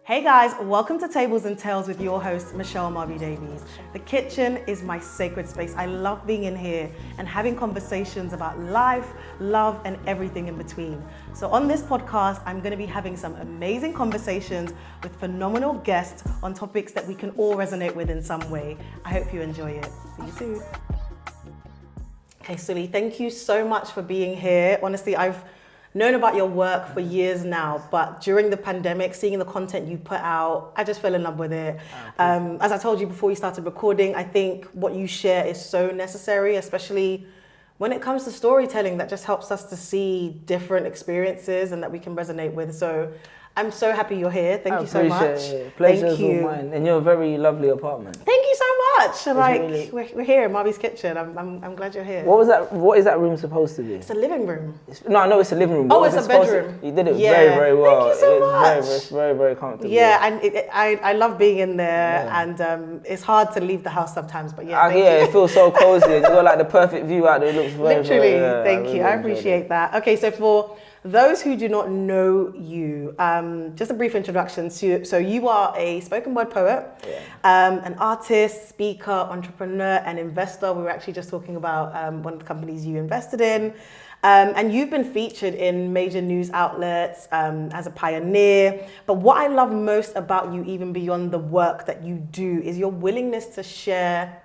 Hey guys, welcome to Tables and Tales with your host, Michelle Marby Davies. The kitchen is my sacred space. I love being in here and having conversations about life, love, and everything in between. So on this podcast, I'm going to be having some amazing conversations with phenomenal guests on topics that we can all resonate with in some way. I hope you enjoy it. See you soon. Okay, Suli, thank you so much for being here. Honestly, I've known about your work for years now, but during the pandemic, seeing the content you put out, I just fell in love with it. As I told you before we started recording, I think what you share is so necessary, especially when it comes to storytelling, that just helps us to see different experiences and that we can resonate with. So I'm so happy you're here. Thank you so much. Pleasure's all mine. And you're a very lovely apartment. Thank you so much. We're here in Marby's kitchen. I'm glad you're here. What is that room supposed to be? It's a living room. I know it's a living room. Oh, it's a bedroom. You did it very, very well. Thank you so much. It's very, very comfortable. Yeah, and I love being in there, and it's hard to leave the house sometimes, but yeah. It feels so cozy. You got like the perfect view out there. It looks very, literally. very, Thank you. I appreciate that. Okay, so for those who do not know you, just a brief introduction. So you are a spoken word poet, an artist, speaker, entrepreneur, and investor. We were actually just talking about one of the companies you invested in. And you've been featured in major news outlets as a pioneer. But what I love most about you, even beyond the work that you do, is your willingness to share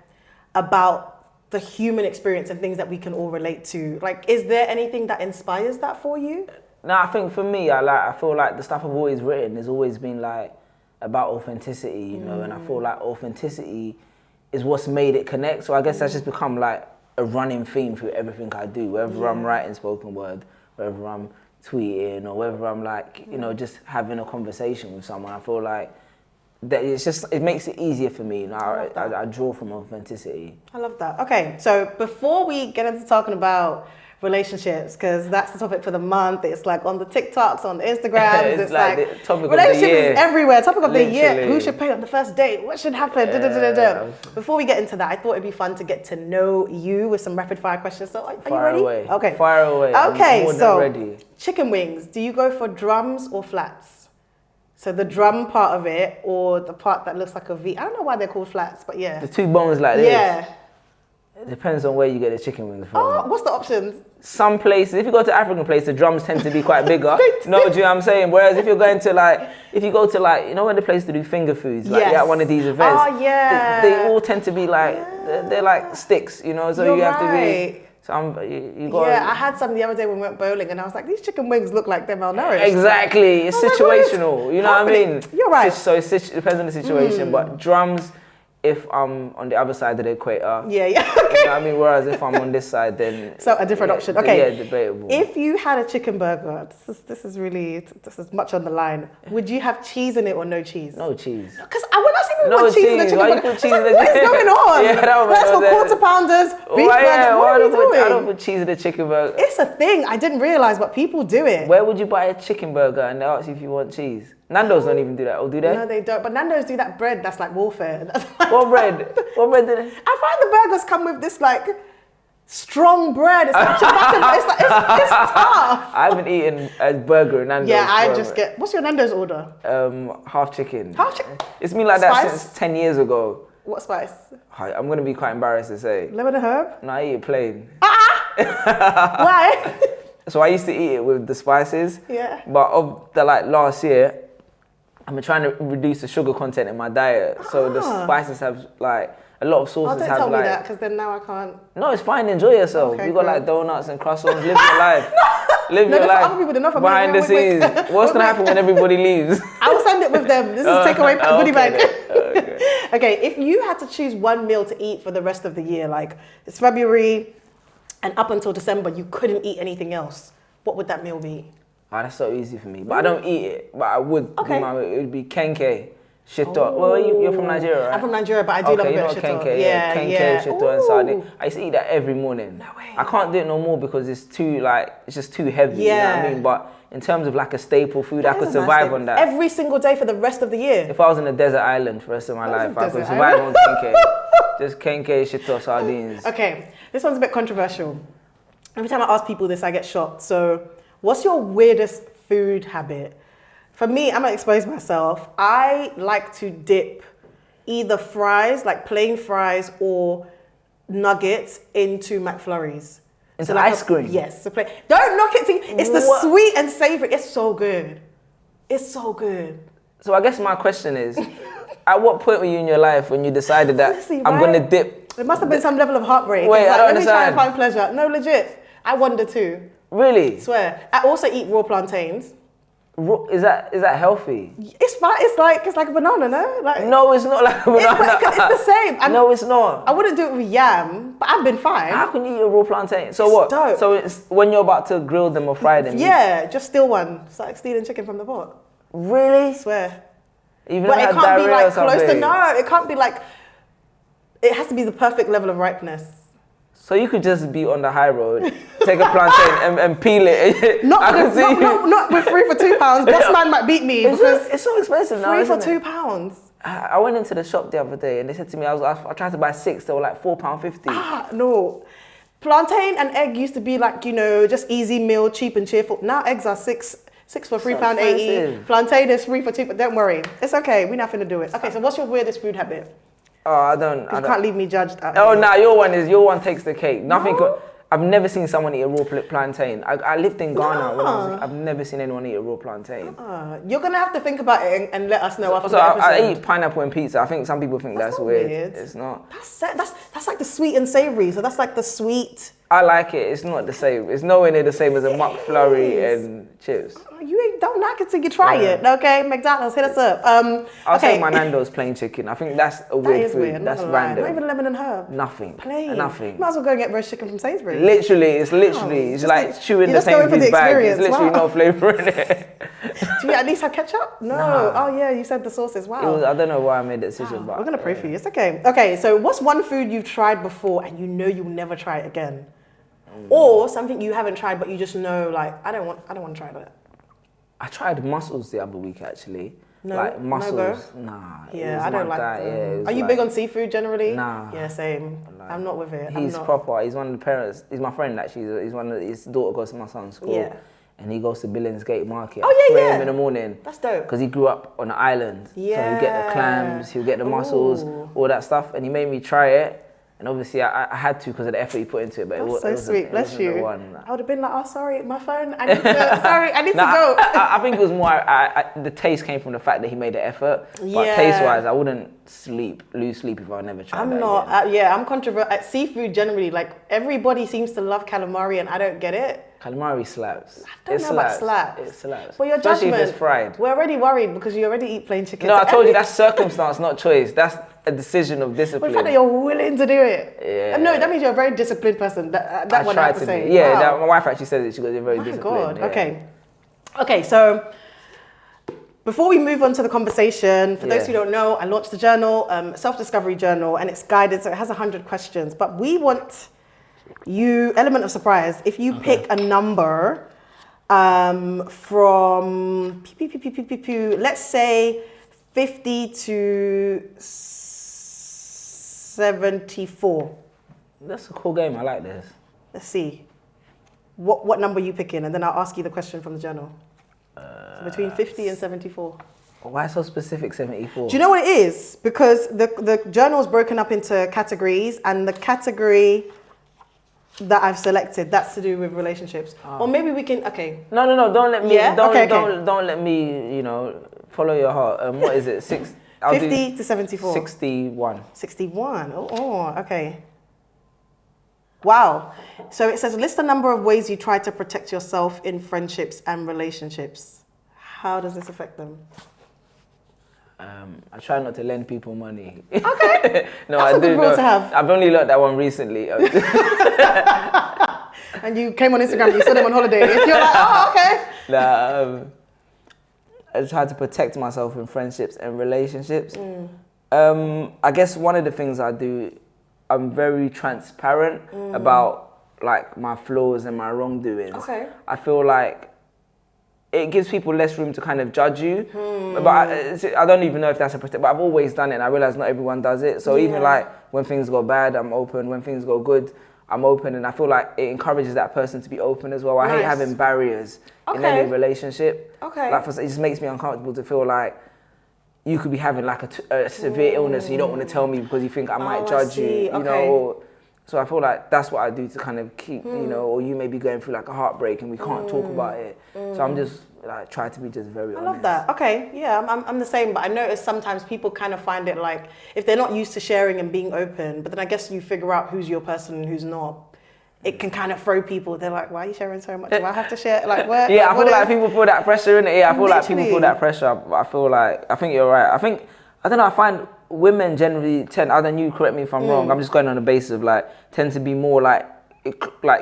about the human experience and things that we can all relate to. Like, is there anything that inspires that for you? No, I think for me, I feel like the stuff I've always written has always been like about authenticity, you know, and I feel like authenticity is what's made it connect. So I guess that's just become like a running theme through everything I do, whether I'm writing spoken word, whether I'm tweeting, or whether I'm like, you know, just having a conversation with someone. I feel like that it makes it easier for me. You know, I draw from authenticity. I love that. Okay, so before we get into talking about relationships, because that's the topic for the month, it's like on the TikToks, on the Instagrams, it's like the topic relationship of the year. Is everywhere. Topic of Literally. the year. Who should pay on the first date? What should happen? Before we get into that, I thought it'd be fun to get to know you with some rapid fire questions. So are you ready? Away. Okay. Fire away. Okay, I'm more than so ready. Chicken wings. Do you go for drums or flats? So the drum part of it, or the part that looks like a V. I don't know why they're called flats, but yeah. The two bones like this. Yeah. It depends on where you get the chicken wings from. Oh, what's the options? Some places, if you go to African places, the drums tend to be quite bigger. No, do you know what I'm saying? Whereas if you go to like, you know when the place to do finger foods, like at one of these events, they all tend to be like, they're like sticks, you know, so you have to be. I had some the other day when we went bowling, and I was like, these chicken wings look like they're malnourished. Exactly, it's situational. You know what I mean? You're right. So it depends on the situation, but drums, if I'm on the other side of the equator. Yeah. You know what I mean? Whereas if I'm on this side, then so a different option. Okay. Yeah, debatable. If you had a chicken burger, this is much on the line. Would you have cheese in it or no cheese? No cheese. Because when I see people put cheese in the chicken burger, what is going on? Yeah, that's for quarter pounders, beef burger. What are we doing? I don't put cheese in the chicken burger. It's a thing. I didn't realize, but people do it. Where would you buy a chicken burger and they ask you if you want cheese? Nando's don't even do that, or do they? No, they don't. But Nando's do that bread that's like warfare. What bread? What bread do they? I find the burgers come with this like strong bread. It's like it's tough. I haven't eaten a burger in Nando's. Yeah, I just get. What's your Nando's order? Half chicken. Half chicken. It's been like Spice? that since 10 years ago. What spice? I'm gonna be quite embarrassed to say. Lemon and herb? No, I eat it plain. Why? So I used to eat it with the spices. Yeah. But of the last year, I've been trying to reduce the sugar content in my diet. So the spices have like a lot of sauces don't have tell like. me that, because then now I can't. No, it's fine. Enjoy yourself. Okay, You got great. like donuts and croissants. Live your life. Live your for life. other people, they're not for me. Behind the scenes. What's gonna happen when everybody leaves? I will send it with them. This is takeaway goodie bag. Okay. Okay, if you had to choose one meal to eat for the rest of the year, like it's February and up until December, you couldn't eat anything else, what would that meal be? Oh, that's so easy for me. But I don't eat it. But I would. Okay. It would be kenke. Shito. Well, you're from Nigeria, right? I'm from Nigeria, but I do love a bit of shito. Kenke, kenke, shito, and sardine. I used to eat that every morning. No way. I can't do it no more because it's just too heavy. Yeah. You know what I mean? But in terms of like a staple food, I could is a nice survive thing. on that. Every single day for the rest of the year. If I was in a desert island for the rest of my life, I could desert survive on kenke. Just kenke, shito, sardines. Okay, this one's a bit controversial. Every time I ask people this, I get shocked. So, what's your weirdest food habit? For me, I'm gonna expose myself. I like to dip either fries, like plain fries, or nuggets into McFlurries. Into ice cream? Yes. So don't knock it. It's the sweet and savory. It's so good. It's so good. So I guess my question is, at what point were you in your life when you decided that Honestly, I'm going to dip? There must have been some level of heartbreak. Wait, It's I like, don't let me try understand. and find pleasure. No, legit. I wonder too. Really? Swear. I also eat raw plantains. Is that healthy? It's fine. It's like a banana, no? Like, No, it's not like a banana. it's the same. No, it's not. I wouldn't do it with yam, but I've been fine. How can you eat a raw plantain? So what? dope. So it's when you're about to grill them or fry them? Yeah, just steal one. It's like stealing chicken from the pot. Really? I swear. You've But never it had can't be diarrhea or like close to, something? no, it can't be like, it has to be the perfect level of ripeness. So you could just be on the high road, take a plantain and peel it. Not with 3 for £2. Boss man might beat me because It's so expensive now, 3 for isn't it? £2. I went into the shop the other day and they said to me, I tried to buy 6, they were like £4.50. No. Plantain and egg used to be like, just easy meal, cheap and cheerful. Now eggs are six for £3.80. expensive. Plantain is 3 for £2, but don't worry. It's okay, we're not finna do it. Okay, so what's your weirdest food habit? Oh, I don't. You can't leave me judged. Oh, nah, your one takes the cake. Nothing could. I've never seen someone eat a raw plantain. I lived in Ghana when I've never seen anyone eat a raw plantain. You're gonna have to think about it and let us know after So the episode. I eat pineapple and pizza. I think some people think that's not weird. It's not. That's like the sweet and savory. So that's like the sweet. I like it. It's not the same. It's nowhere near the same as a McFlurry and chips. Don't knock it till you try it. Okay, McDonald's, hit us up. I'll okay. say my Nando's plain chicken. I think that's a That weird is food. weird. That's Not gonna lie. random. Not even lemon and herb. Nothing. Plain. Nothing. Might as well go and get roast chicken from Sainsbury's. It's just like chewing you're the just going for the Sainsbury's bag. There's experience. literally Wow. no flavour in it. Do you at least have ketchup? No. Nah. Oh yeah, you said the sauces. Wow. I don't know why I made that decision, but We're gonna pray for you. It's okay. Okay, so what's one food you've tried before and you know you'll never try it again? Or something you haven't tried but you just know, like, I don't want to try that. I tried mussels the other week actually. No, like mussels. no go? Nah. Yeah, I don't like that. Yeah, Are you big on seafood generally? Nah. Yeah, same. I'm not with it. He's proper. He's one of the parents. He's my friend actually. His daughter goes to my son's school. Yeah. And he goes to Billingsgate Market Oh, at yeah, 3 yeah. a.m. in the morning. That's dope. Because he grew up on an island. Yeah. So he'll get the clams, he'll get the mussels, all that stuff. And he made me try it. And obviously I had to because of the effort he put into it. But That's it so wasn't, sweet. Bless wasn't the you. one. I would have been like, oh, sorry, my phone. I need to go. I think it was more, the taste came from the fact that he made the effort. Yeah. But taste-wise, I wouldn't lose sleep if I never tried that I'm not. again. I'm controversial. Seafood generally, like everybody seems to love calamari, and I don't get it. Calamari slaps. I don't know about slaps. It slaps. Well, your Especially judgment. if it's fried. We're already worried because you already eat plain chicken. No, So I told you that's circumstance, not choice. That's a decision of Well, discipline. the fact that you're willing to do it. Yeah. No, that means you're a very disciplined person. That one I have to say. be. Yeah, Wow. my wife actually says it. She goes, you're very My disciplined. God. Yeah. Okay, so before we move on to the conversation, for those Yeah. who don't know, I launched the journal, Self-Discovery Journal, and it's guided, so it has 100 questions. But we want you, element of surprise, if you pick a number from, let's say 50 to 74. That's a cool game. I like this. Let's see. What number are you picking? And then I'll ask you the question from the journal. So between 50 and 74. Why so specific, 74? Do you know what it is? Because the journal is broken up into categories, and the category that I've selected, that's to do with relationships. Or maybe we can, okay. No. Don't let me. Yeah? Don't let me. Follow your heart. What is it? 50 to 74. 61. 61. Oh, okay. Wow. So it says, list a number of ways you try to protect yourself in friendships and relationships. How does this affect them? I try not to lend people money. Okay. No, That's I a good do. rule to have. I've only learned that one recently. And you came on Instagram, you saw them on holiday. You're like, oh, okay. I try to protect myself in friendships and relationships. I guess one of the things I do, I'm very transparent about like my flaws and my wrongdoings. Okay. I feel like it gives people less room to kind of judge you. But I don't even know if that's a protect. But I've always done it, and I realize not everyone does it. So even like when things go bad, I'm open. When things go good, I'm open, and I feel like it encourages that person to be open as well. I hate having barriers in any relationship. Like it just makes me uncomfortable to feel like you could be having like a severe illness and you don't want to tell me because you think I might judge you, you know. So I feel like that's what I do to kind of keep, you know, or you may be going through like a heartbreak and we can't talk about it. So I'm just like try to be just very honest. I love that. Okay, yeah, I'm the same, but I notice sometimes people kind of find it like if they're not used to sharing and being open, but then I guess you figure out who's your person and who's not. It can kind of throw people. They're like, "Why are you sharing so much? Do I have to share?" Like, what? Yeah, I feel like people feel that pressure in it. Yeah, I feel like people feel that pressure. I feel like I think you're right. I don't know. I find women generally tend. I don't know. You correct me if I'm wrong. I'm just going on the basis of like tend to be more like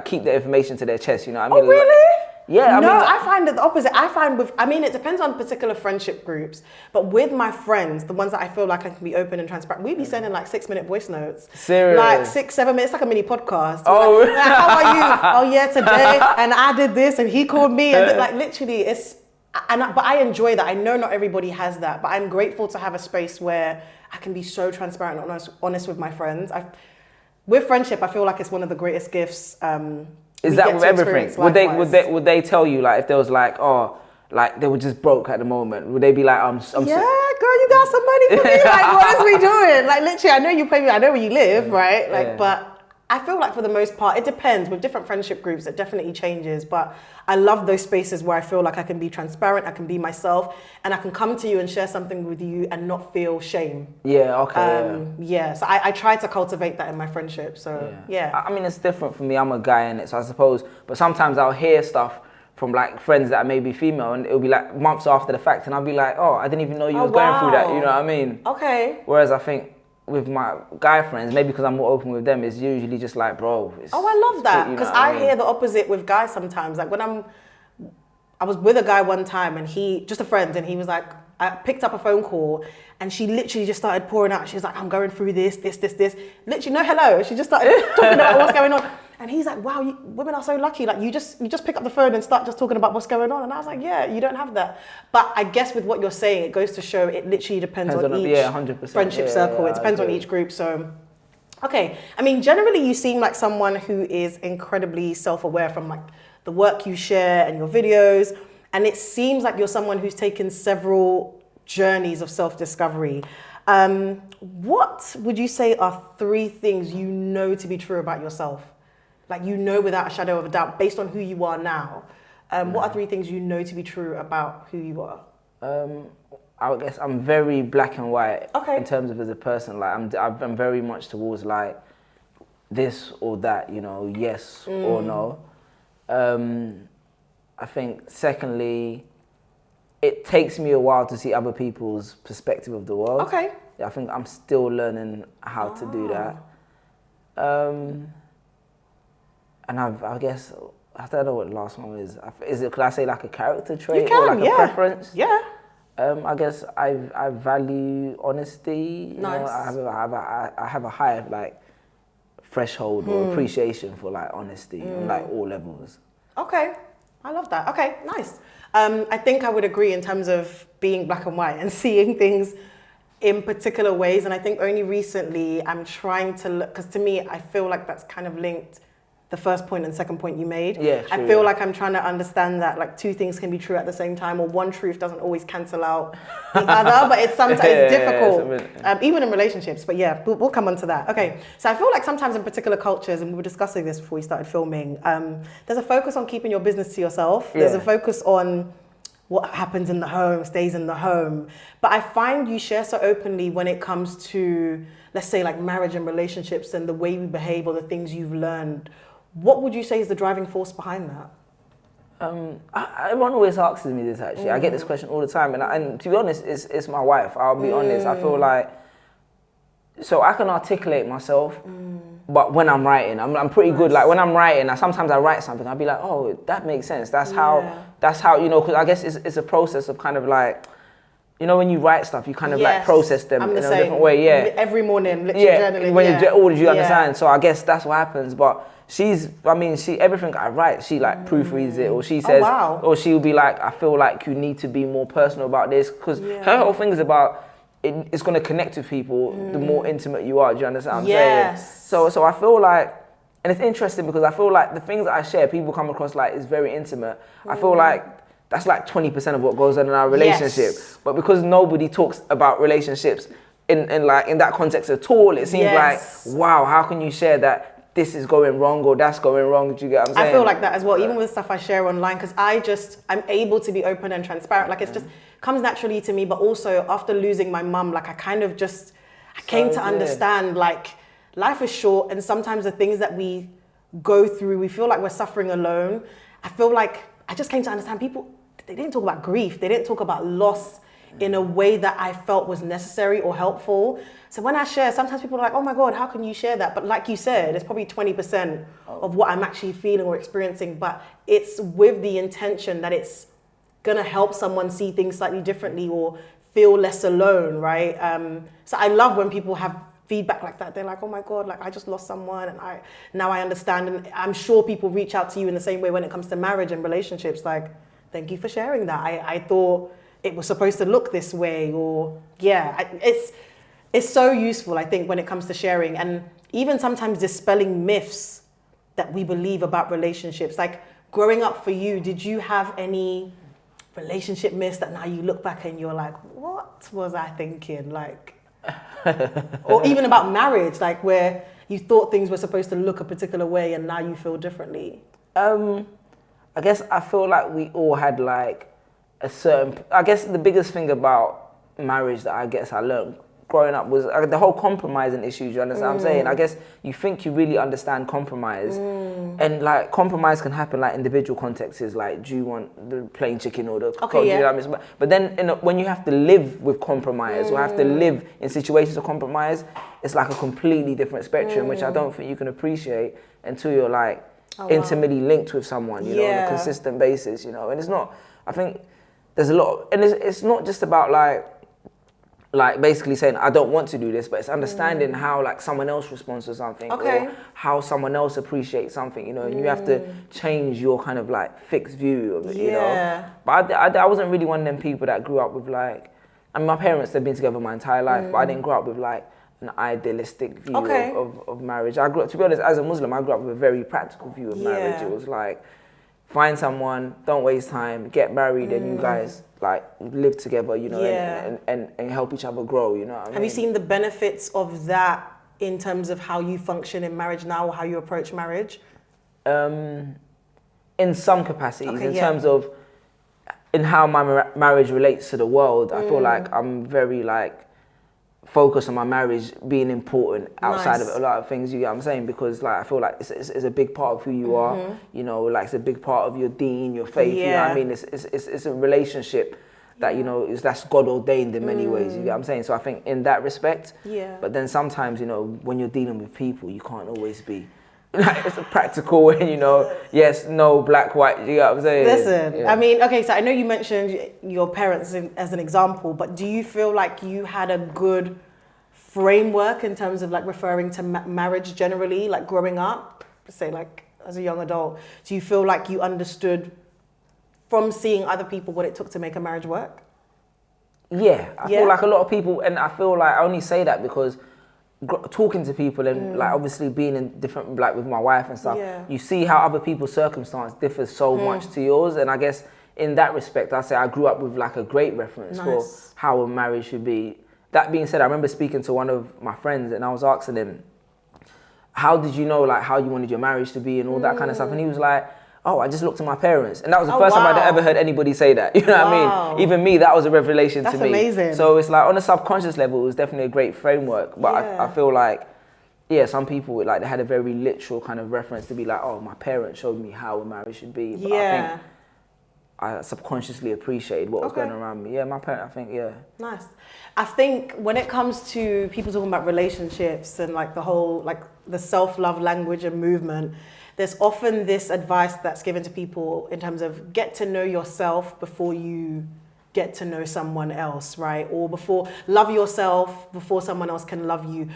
keep the information to their chest. You know what I mean? Oh, really? Yeah, I find it the opposite. It depends on particular friendship groups, but with my friends, the ones that I feel like I can be open and transparent, we be sending like 6-minute voice notes. Serious? Like 6-7 minutes, it's like a mini podcast. Oh, like, how are you? Oh yeah, today, and I did this, and he called me, and like literally, but I enjoy that. I know not everybody has that, but I'm grateful to have a space where I can be so transparent and honest with my friends. With friendship, I feel like it's one of the greatest gifts. Is that with everything? Would they tell you like if there was like like they were just broke at the moment? Would they be like yeah, girl, you got some money for me? Like what is we doing? Like literally, I know you pay me. I know where you live, right? Like, but I feel like for the most part, it depends. With different friendship groups, it definitely changes. But I love those spaces where I feel like I can be transparent, I can be myself, and I can come to you and share something with you and not feel shame. Yeah, okay. So I try to cultivate that in my friendship. So yeah. I mean, it's different for me. I'm a guy in it, so I suppose. But sometimes I'll hear stuff from like friends that may be female, and it'll be like months after the fact, and I'll be like, oh, I didn't even know you was going through that. You know what I mean? Okay. Whereas I think with my guy friends, maybe because I'm more open with them, it's usually just like, bro. I love that, because I hear the opposite with guys sometimes. Like when I was with a guy one time, and just a friend, and he was like, I picked up a phone call, and she literally just started pouring out. She was like, I'm going through this. Literally, no hello. She just started talking about what's going on. And he's like, wow, women are so lucky. Like you just pick up the phone and start just talking about what's going on. And I was like, yeah, you don't have that. But I guess with what you're saying, it goes to show it literally depends on each 100%. friendship circle. It depends on each group. So, okay. I mean, generally you seem like someone who is incredibly self-aware from like the work you share and your videos. And it seems like you're someone who's taken several journeys of self-discovery. What would you say are 3 things you know to be true about yourself? Like you know without a shadow of a doubt, based on who you are now. What are 3 things you know to be true about who you are? I guess I'm very black and white in terms of as a person. Like I'm very much towards like this or that, you know, yes or no. I think secondly, it takes me a while to see other people's perspective of the world. Okay. I think I'm still learning how to do that. And I guess, I don't know what the last one is. Could I say like a character trait or like a preference? Yeah. I guess I value honesty. Nice. You know, I have a high like threshold or appreciation for like honesty on like all levels. Okay. I love that. Okay, nice. I think I would agree in terms of being black and white and seeing things in particular ways. And I think only recently I'm trying to look, because to me, I feel like that's kind of linked the first point and second point you made. Yeah, true, I feel like I'm trying to understand that like 2 things can be true at the same time, or one truth doesn't always cancel out the other, but it's sometimes difficult, even in relationships. But yeah, we'll come on to that. Okay, so I feel like sometimes in particular cultures, and we were discussing this before we started filming, there's a focus on keeping your business to yourself. There's a focus on what happens in the home stays in the home. But I find you share so openly when it comes to, let's say like marriage and relationships and the way we behave or the things you've learned. What would you say is the driving force behind that? Everyone always asks me this actually. I get this question all the time, and to be honest, it's my wife. I'll be honest. I feel like, so I can articulate myself, but when I'm writing, I'm pretty good. Like when I'm writing, sometimes I write something, I'll be like, oh, that makes sense. That's how, you know, because I guess it's a process of kind of like, you know, when you write stuff, you kind of like process them in a different way. Yeah. Every morning, literally journaling. When you understand. So I guess that's what happens. But everything I write, she like proofreads it, or she says, or she'll be like, I feel like you need to be more personal about this, because her whole thing is about it's going to connect with people the more intimate you are. Do you understand what I'm saying? So I feel like, And it's interesting because I feel like the things that I share, people come across like it's very intimate. I feel like that's like 20% of what goes on in our relationship. Yes. But because nobody talks about relationships in that context at all, it seems like, wow, how can you share that this is going wrong or that's going wrong? Do you get what I'm saying? I feel like that as well, even with stuff I share online, because I'm able to be open and transparent. Like, it's just comes naturally to me. But also after losing my mum, like I came to understand, like, life is short, and sometimes the things that we go through, we feel like we're suffering alone. I feel like I just came to understand people, they didn't talk about grief. They didn't talk about loss in a way that I felt was necessary or helpful. So when I share, sometimes people are like, oh my God, how can you share that? But like you said, it's probably 20% of what I'm actually feeling or experiencing, but it's with the intention that it's gonna help someone see things slightly differently or feel less alone, right? So I love when people have feedback like that. They're like, oh my God, like I just lost someone and now I understand. And I'm sure people reach out to you in the same way when it comes to marriage and relationships. Like, thank you for sharing that. I thought it was supposed to look this way, or it's so useful, I think, when it comes to sharing and even sometimes dispelling myths that we believe about relationships. Like, growing up for you, did you have any relationship myths that now you look back and you're like, what was I thinking? Like, or even about marriage, like where you thought things were supposed to look a particular way and now you feel differently? I guess I feel like we all had like I guess the biggest thing about marriage that I guess I learned growing up was the whole compromising issues. You understand what I'm saying? I guess you think you really understand compromise, and like compromise can happen like individual contexts. Like, do you want the plain chicken or the cold? You know what I mean? But then when you have to live with compromise or have to live in situations of compromise, it's like a completely different spectrum, which I don't think you can appreciate until you're like intimately linked with someone, you know, on a consistent basis, you know. And it's not, I think there's a lot, and it's not just about like basically saying I don't want to do this, but it's understanding how like someone else responds to something or how someone else appreciates something, you know, and you have to change your kind of like fixed view of it, you know. But I wasn't really one of them people that grew up with like, I mean, my parents have been together my entire life, but I didn't grow up with like an idealistic view of marriage. I grew up, to be honest, as a Muslim, I grew up with a very practical view of marriage. It was like, find someone, don't waste time, get married, and you guys like live together, you know, and help each other grow, you know what I mean? Have you seen the benefits of that in terms of how you function in marriage now or how you approach marriage? In some capacities, in terms of in how my marriage relates to the world, I feel like I'm very like focus on my marriage being important outside of a lot of things, you get what I'm saying? Because like I feel like it's a big part of who you are, you know, like it's a big part of your deen, your faith, you know what I mean? It's a relationship that, you know, that's God ordained in many ways, you get what I'm saying? So I think in that respect, but then sometimes, you know, when you're dealing with people, you can't always be like, it's a practical and, you know, yes, no, black, white, you know what I'm saying? Listen, I mean, okay, so I know you mentioned your parents as an example, but do you feel like you had a good framework in terms of like referring to marriage generally, like growing up, say like as a young adult? Do you feel like you understood from seeing other people what it took to make a marriage work? Yeah, I feel like a lot of people, and I feel like I only say that because talking to people and like obviously being in different, like with my wife and stuff, you see how other people's circumstance differs so much to yours. And I guess in that respect, I say I grew up with like a great reference for how a marriage should be. That being said, I remember speaking to one of my friends and I was asking him, how did you know like how you wanted your marriage to be and all that kind of stuff? And he was like, oh, I just looked at my parents. And that was the first time I'd ever heard anybody say that. You know what I mean? Even me, that was a revelation to me. That's amazing. So it's like on a subconscious level, it was definitely a great framework. But I feel like, some people like they had a very literal kind of reference to be like, oh, my parents showed me how a marriage should be. But I think I subconsciously appreciated what was going around me. Yeah, my parents, I think, Nice. I think when it comes to people talking about relationships and like the whole, like the self-love language and movement, there's often this advice that's given to people in terms of get to know yourself before you get to know someone else, right? Or before, love yourself before someone else can love you.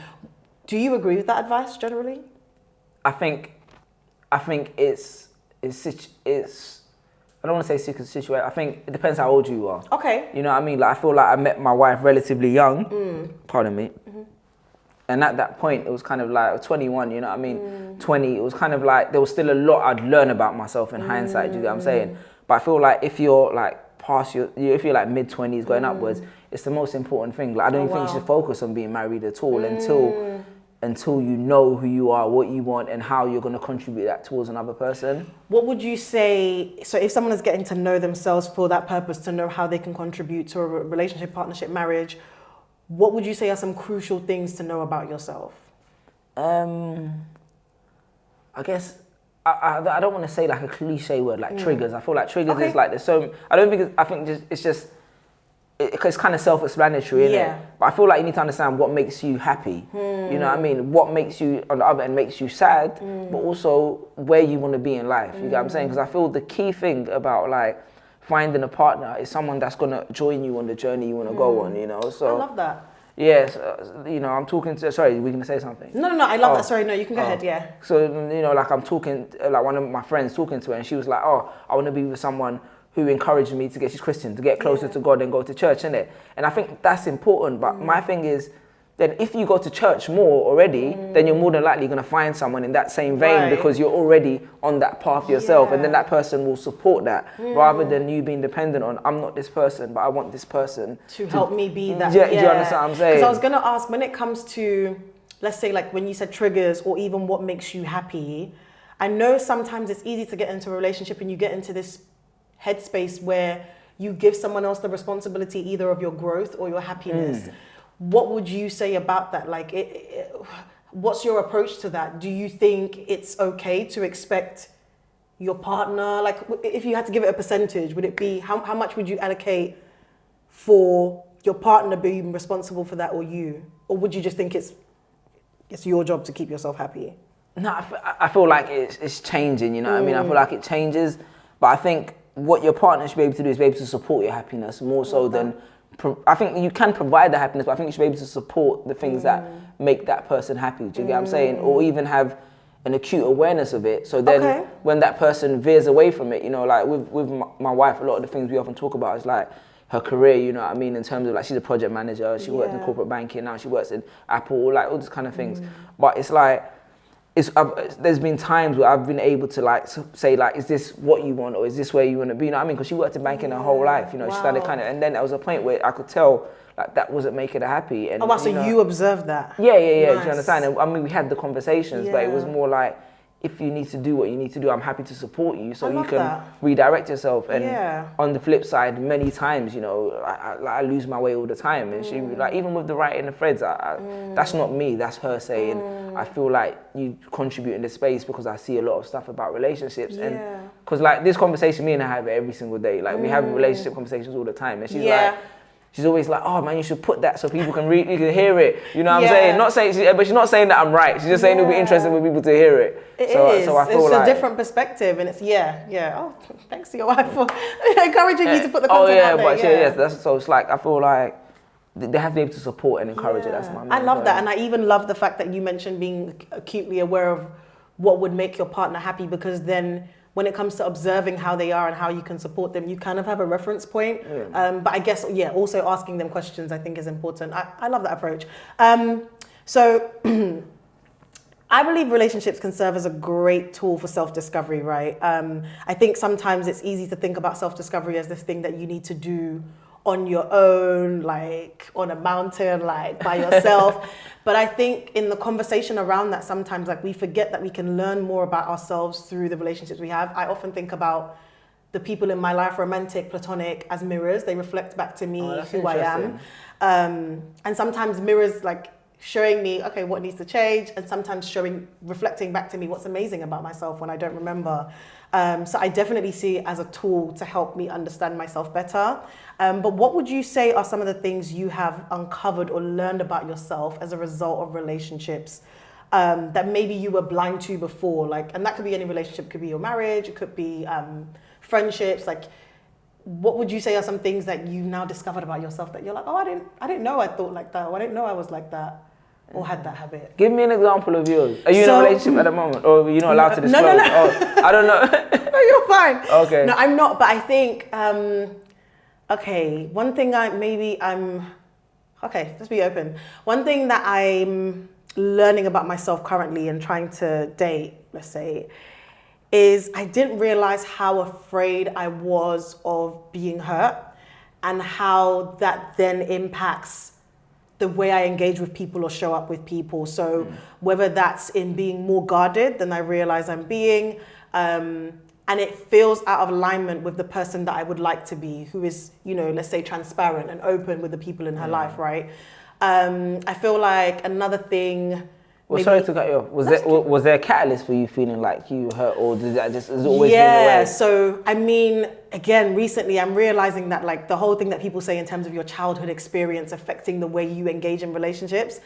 Do you agree with that advice generally? I think it's I don't want to say situation. I think it depends how old you are. Okay. You know what I mean? Like I feel like I met my wife relatively young. Pardon me. And at that point, it was kind of like 21, you know what I mean? 20, it was kind of like, there was still a lot I'd learn about myself in hindsight, do you get what I'm saying? But I feel like if you're like past if you're like mid-20s going upwards, it's the most important thing. Like, I don't even think you should focus on being married at all until you know who you are, what you want, and how you're going to contribute that towards another person. What would you say, so if someone is getting to know themselves for that purpose, to know how they can contribute to a relationship, partnership, marriage, what would you say are some crucial things to know about yourself? I guess I don't want to say like a cliche word like triggers. I feel like triggers is like there's so. I don't think I think it's just it's kind of self-explanatory, isn't it? But I feel like you need to understand what makes you happy. You know what I mean? What makes you on the other end makes you sad, but also where you want to be in life. You get what I'm saying? Because I feel the key thing about like finding a partner is someone that's gonna join you on the journey you want to go on. You know, so I love that. Yes, you know, I'm talking to. Sorry, we're gonna say something. No, I love that. Sorry, no, you can go ahead. Yeah. So you know, like I'm talking, like one of my friends talking to her, and she was like, "Oh, I want to be with someone who encouraged me to get, she's Christian, to get closer to God and go to church, innit?" And I think that's important. But my thing is, then if you go to church more already, then you're more than likely going to find someone in that same vein because you're already on that path yourself, and then that person will support that rather than you being dependent on, I'm not this person, but I want this person to help me be that. Yeah, do you understand what I'm saying? Because I was going to ask, when it comes to, let's say, like when you said triggers or even what makes you happy, I know sometimes it's easy to get into a relationship and you get into this headspace where you give someone else the responsibility either of your growth or your happiness. What would you say about that? Like, what's your approach to that? Do you think it's okay to expect your partner, like if you had to give it a percentage, would it be, how much would you allocate for your partner being responsible for that or you? Or would you just think it's your job to keep yourself happy? No, I feel like it's changing, you know what I mean? I feel like it changes, but I think what your partner should be able to do is be able to support your happiness more so than, I think you can provide the happiness, but I think you should be able to support the things that make that person happy, do you get what I'm saying? Or even have an acute awareness of it, so then when that person veers away from it, you know, like with my wife, a lot of the things we often talk about is like her career, you know what I mean, in terms of like she's a project manager, she works in corporate banking, now she works in Apple, like all these kind of things. But it's like, there's been times where I've been able to like say like, is this what you want or is this where you want to be? You know what I mean? Because she worked in banking her whole life, you know, she started kind of, and then there was a point where I could tell like that wasn't making her happy. And, so you observed that? Yeah, nice. Do you understand? And I mean, we had the conversations, but it was more like, if you need to do what you need to do, I'm happy to support you so you can redirect yourself. And on the flip side, many times, you know, I lose my way all the time. And she, like, even with the writing the threads, that's not me, that's her saying, I feel like you contribute in this space because I see a lot of stuff about relationships. And because like this conversation, me and her have it every single day. Like we have relationship conversations all the time. And she's like, she's always like, oh man, you should put that so people can you can hear it. You know what I'm saying? Not saying, but she's not saying that I'm right. She's just saying it'll be interesting for people to hear it. So I feel it's a different perspective, and it's Oh, thanks to your wife for encouraging you to put the content out there. That's so. It's like I feel like they have to be able to support and encourage it. That's my main I love that, and I even love the fact that you mentioned being acutely aware of what would make your partner happy, because then, when it comes to observing how they are and how you can support them, you kind of have a reference point. But I guess, also asking them questions I think is important. I love that approach. So I believe relationships can serve as a great tool for self-discovery, right? I think sometimes it's easy to think about self-discovery as this thing that you need to do on your own, like on a mountain, like by yourself. But I think in the conversation around that, sometimes like we forget that we can learn more about ourselves through the relationships we have. I often think about the people in my life, romantic, platonic, as mirrors. They reflect back to me who I am. And sometimes mirrors like showing me, okay, what needs to change, and sometimes reflecting back to me what's amazing about myself when I don't remember. So I definitely see it as a tool to help me understand myself better. But what would you say are some of the things you have uncovered or learned about yourself as a result of relationships that maybe you were blind to before? Like, and that could be any relationship, it could be your marriage, it could be friendships. Like, what would you say are some things that you've now discovered about yourself that you're like, oh, I didn't know I thought like that, or I didn't know I was like that, or had that habit? Give me an example of yours. Are you in a relationship at the moment, or are you not allowed to disclose? No. Oh, I don't know. No, you're fine. Okay. No, I'm not, but I think, one thing Okay, let's be open. One thing that I'm learning about myself currently and trying to date, let's say, is I didn't realize how afraid I was of being hurt and how that then impacts the way I engage with people or show up with people. So whether that's in being more guarded than I realize I'm being, and it feels out of alignment with the person that I would like to be, who is, you know, let's say transparent and open with the people in her life, right? I feel like another thing. Well, sorry to cut you off. Was there a catalyst for you feeling like you hurt, or did that just has it always been the way? So I mean, again, recently I'm realizing that like the whole thing that people say in terms of your childhood experience affecting the way you engage in relationships,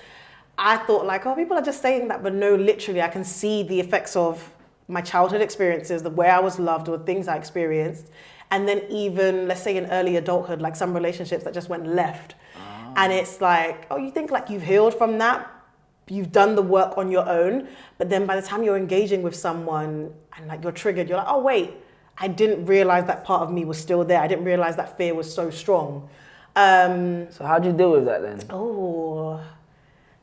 I thought like, oh, people are just saying that, but no, literally, I can see the effects of my childhood experiences, the way I was loved, or things I experienced, and then even let's say in early adulthood, like some relationships that just went left, and it's like, oh, you think like you've healed from that. You've done the work on your own, but then by the time you're engaging with someone and like you're triggered, you're like, oh wait, I didn't realize that part of me was still there. I didn't realize that fear was so strong. So how do you deal with that then? Oh,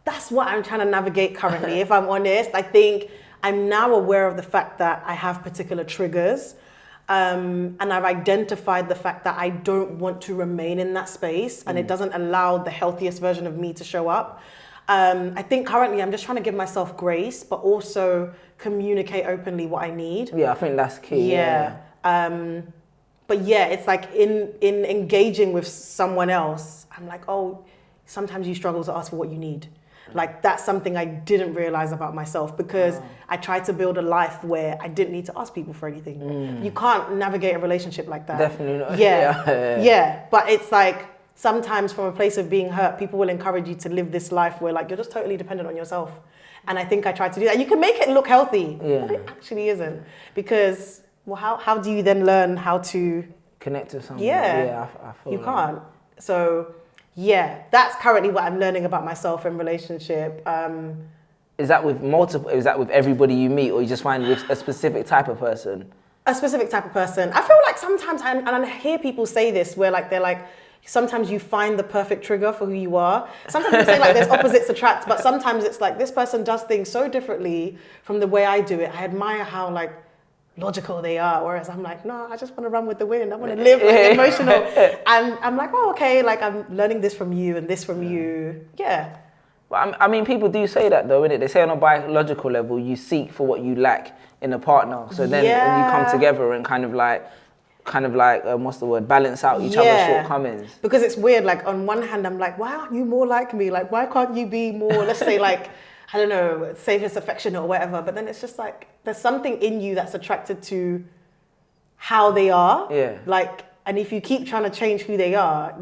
that's what I'm trying to navigate currently. If I'm honest, I think I'm now aware of the fact that I have particular triggers. And I've identified the fact that I don't want to remain in that space, and it doesn't allow the healthiest version of me to show up. I think currently I'm just trying to give myself grace, but also communicate openly what I need. Yeah, I think that's key. Yeah. But yeah, it's like in engaging with someone else, I'm like, oh, sometimes you struggle to ask for what you need. Like that's something I didn't realize about myself because I tried to build a life where I didn't need to ask people for anything. You can't navigate a relationship like that. Definitely not. Yeah. But it's like, sometimes from a place of being hurt, people will encourage you to live this life where like you're just totally dependent on yourself. And I think I tried to do that. You can make it look healthy, but it actually isn't. Because, well, how do you then learn how to connect to someone? Yeah, I feel you like can't. So, yeah, that's currently what I'm learning about myself in relationship. Is that with multiple? Is that with everybody you meet, or you just find with a specific type of person? A specific type of person. I feel like sometimes, and I hear people say this, where like they're like, sometimes you find the perfect trigger for who you are. Sometimes you say like there's opposites attract, but sometimes it's like this person does things so differently from the way I do it. I admire how like logical they are, whereas I'm like, no, I just want to run with the wind. I want to live like, emotional. And I'm like, oh, okay, like I'm learning this from you and this from you. Yeah. But I mean, people do say that though, innit? They say on a biological level, you seek for what you lack in a partner. So then when you come together and kind of like what's the word, balance out each other's shortcomings. Because it's weird, like on one hand I'm like, why aren't you more like me? Like why can't you be more, let's say like, I don't know, safest, affectionate or whatever, but then it's just like there's something in you that's attracted to how they are. Yeah. Like, and if you keep trying to change who they are,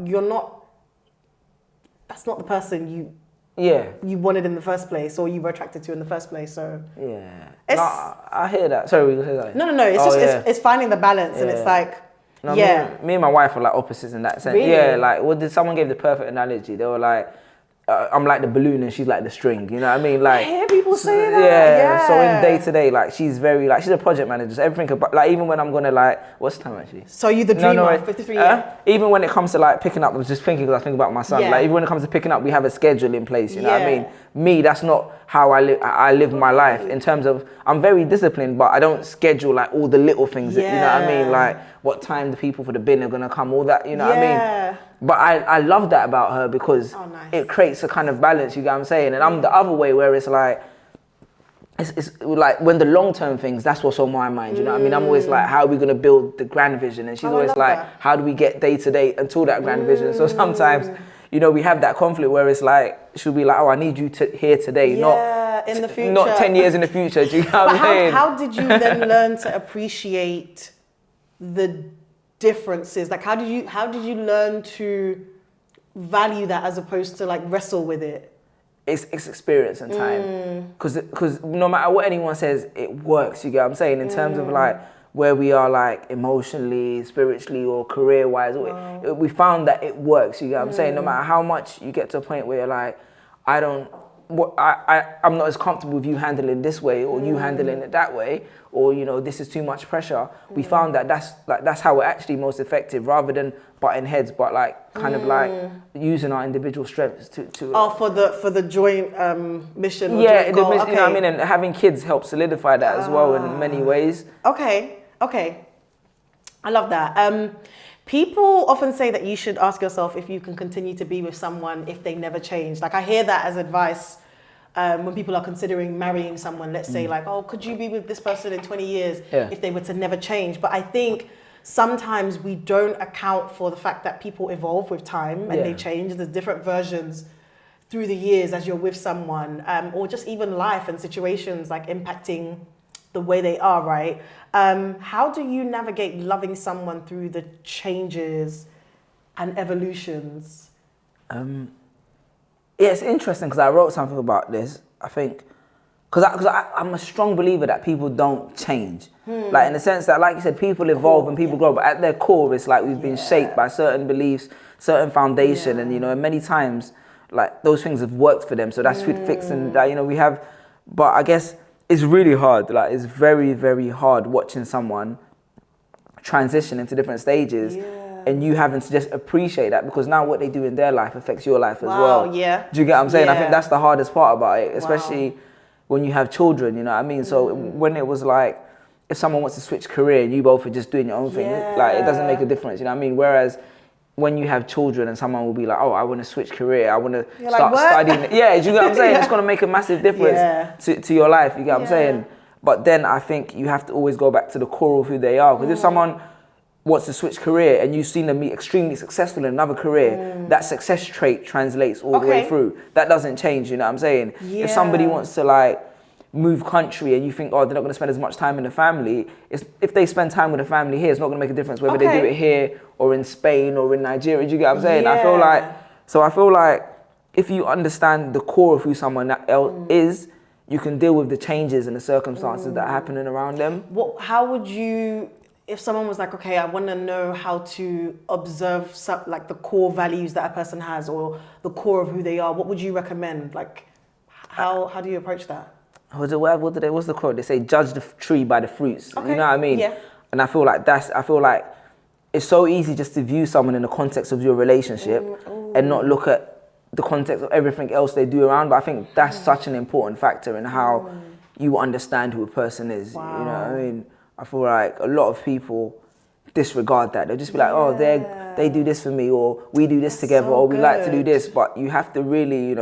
that's not the person you wanted in the first place, or you were attracted to in the first place. So I hear that. Sorry, we say that. No. It's finding the balance, and it's like me and my wife are like opposites in that sense. Really? Yeah, like did someone gave the perfect analogy? They were like, I'm like the balloon and she's like the string. You know what I mean? Like I hear people say that. Yeah. So in day to day, like she's very like she's a project manager. So everything about like even when I'm gonna like what's the time actually? So you the dreamer, 53 years. Even when it comes to like picking up, I was just thinking because I think about my son. Like even when it comes to picking up, we have a schedule in place. You know what I mean? Me, that's not how I live my life in terms of I'm very disciplined, but I don't schedule like all the little things. That, you know what I mean? Like what time the people for the bin are gonna come, all that. You know what I mean? But I love that about her because it creates a kind of balance, you get what I'm saying? And I'm the other way where it's like when the long-term things, that's what's on my mind, you know what I mean? I'm always like, how are we going to build the grand vision? And she's always like, how do we get day to day until that grand vision? So sometimes, you know, we have that conflict where it's like, she'll be like, oh, I need you here today, not in the future. Not 10 years in the future, do you know what I'm saying? How did you then learn to appreciate the differences? Like how did you learn to value that as opposed to like wrestle with it? It's experience and time, because no matter what anyone says, it works. You get what I'm saying in terms of like where we are like emotionally, spiritually, or career wise. We found that it works. You get what I'm saying. No matter how much you get to a point where you're like, I don't I'm not as comfortable with you handling this way, or you handling it that way, or this is too much pressure. We found that that's how we're actually most effective, rather than butting heads, but like kind of like using our individual strengths to for the joint mission. Or yeah, joint goal. you know what I mean, and having kids helps solidify that as well in many ways. Okay, I love that. People often say that you should ask yourself if you can continue to be with someone if they never change. Like I hear that as advice when people are considering marrying someone. Let's say like, oh, could you be with this person in 20 years if they were to never change? But I think sometimes we don't account for the fact that people evolve with time and they change. There's different versions through the years as you're with someone, or just even life and situations like impacting the way they are, right? How do you navigate loving someone through the changes and evolutions? Yeah, it's interesting because I wrote something about this. I think because I'm a strong believer that people don't change. Like in the sense that, like you said, people evolve and people grow, but at their core, it's like we've been shaped by certain beliefs, certain foundation, and and many times like those things have worked for them. So that's fixing that. We have, but I guess. It's really hard. Like it's very, very hard watching someone transition into different stages, and you having to just appreciate that, because now what they do in their life affects your life as well. Yeah. Do you get what I'm saying? I think that's the hardest part about it, especially when you have children. You know what I mean? So when it was like, if someone wants to switch career and you both are just doing your own thing, like it doesn't make a difference. You know what I mean? Whereas when you have children and someone will be like, oh, I want to switch career, I want to start studying. Yeah, do you get what I'm saying? It's going to make a massive difference to your life, you get what I'm saying? But then I think you have to always go back to the core of who they are. Because if someone wants to switch career and you've seen them be extremely successful in another career, that success trait translates all the way through. That doesn't change, you know what I'm saying? If somebody wants to like move country and you think, oh, they're not going to spend as much time in the family, if they spend time with the family here, it's not going to make a difference whether they do it here or in Spain or in Nigeria. Do you get what I'm saying? I feel like if you understand the core of who someone else is, you can deal with the changes and the circumstances that are happening around them. How would you, if someone was like, okay, I want to know how to observe like the core values that a person has or the core of who they are, what would you recommend? Like, how do you approach that? What's the quote? They say, judge the tree by the fruits. Okay. You know what I mean? Yeah. And I feel like it's so easy just to view someone in the context of your relationship and not look at the context of everything else they do around. But I think that's such an important factor in how you understand who a person is. Wow. You know what I mean? I feel like a lot of people disregard that. They'll just be like, oh, they do this for me, or we do this together, or we like to do this. But you have to really,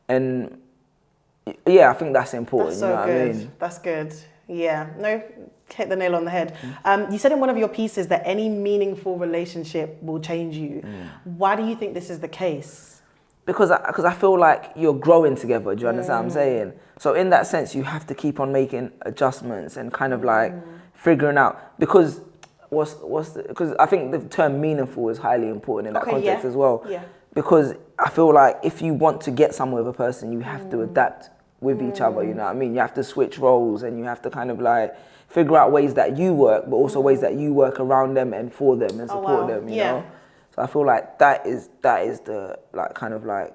and yeah, I think that's important. That's so what good. I mean? That's good. Yeah. No, hit the nail on the head. You said in one of your pieces that any meaningful relationship will change you. Why do you think this is the case? Because I feel like you're growing together. Do you understand what I'm saying? So in that sense, you have to keep on making adjustments and kind of like figuring out, because because I think the term meaningful is highly important in that context as well. Yeah. Because I feel like if you want to get somewhere with a person, you have to adapt with each other, you know what I mean? You have to switch roles and you have to kind of like figure out ways that you work, but also ways that you work around them and for them and support them, you know? So I feel like that is the like kind of like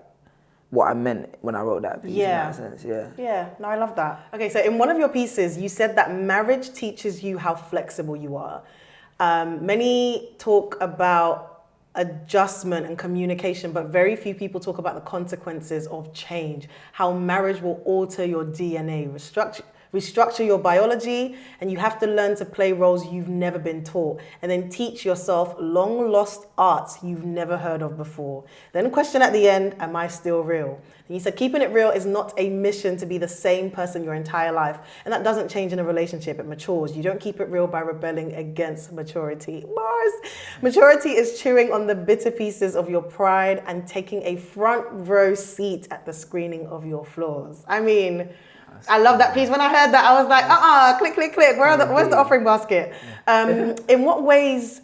what I meant when I wrote that piece in that sense, Yeah, no, I love that. Okay, so in one of your pieces, you said that marriage teaches you how flexible you are. Many talk about adjustment and communication, but very few people talk about the consequences of change, how marriage will alter your DNA, restructure your biology, and you have to learn to play roles you've never been taught, and then teach yourself long lost arts you've never heard of before. Then question at the end, am I still real? And you said keeping it real is not a mission to be the same person your entire life, and that doesn't change in a relationship, it matures. You don't keep it real by rebelling against maturity. Mars! Maturity is chewing on the bitter pieces of your pride and taking a front row seat at the screening of your flaws. I mean, I love that piece. When I heard that, I was like, click, click, click. Where's the offering basket? In what ways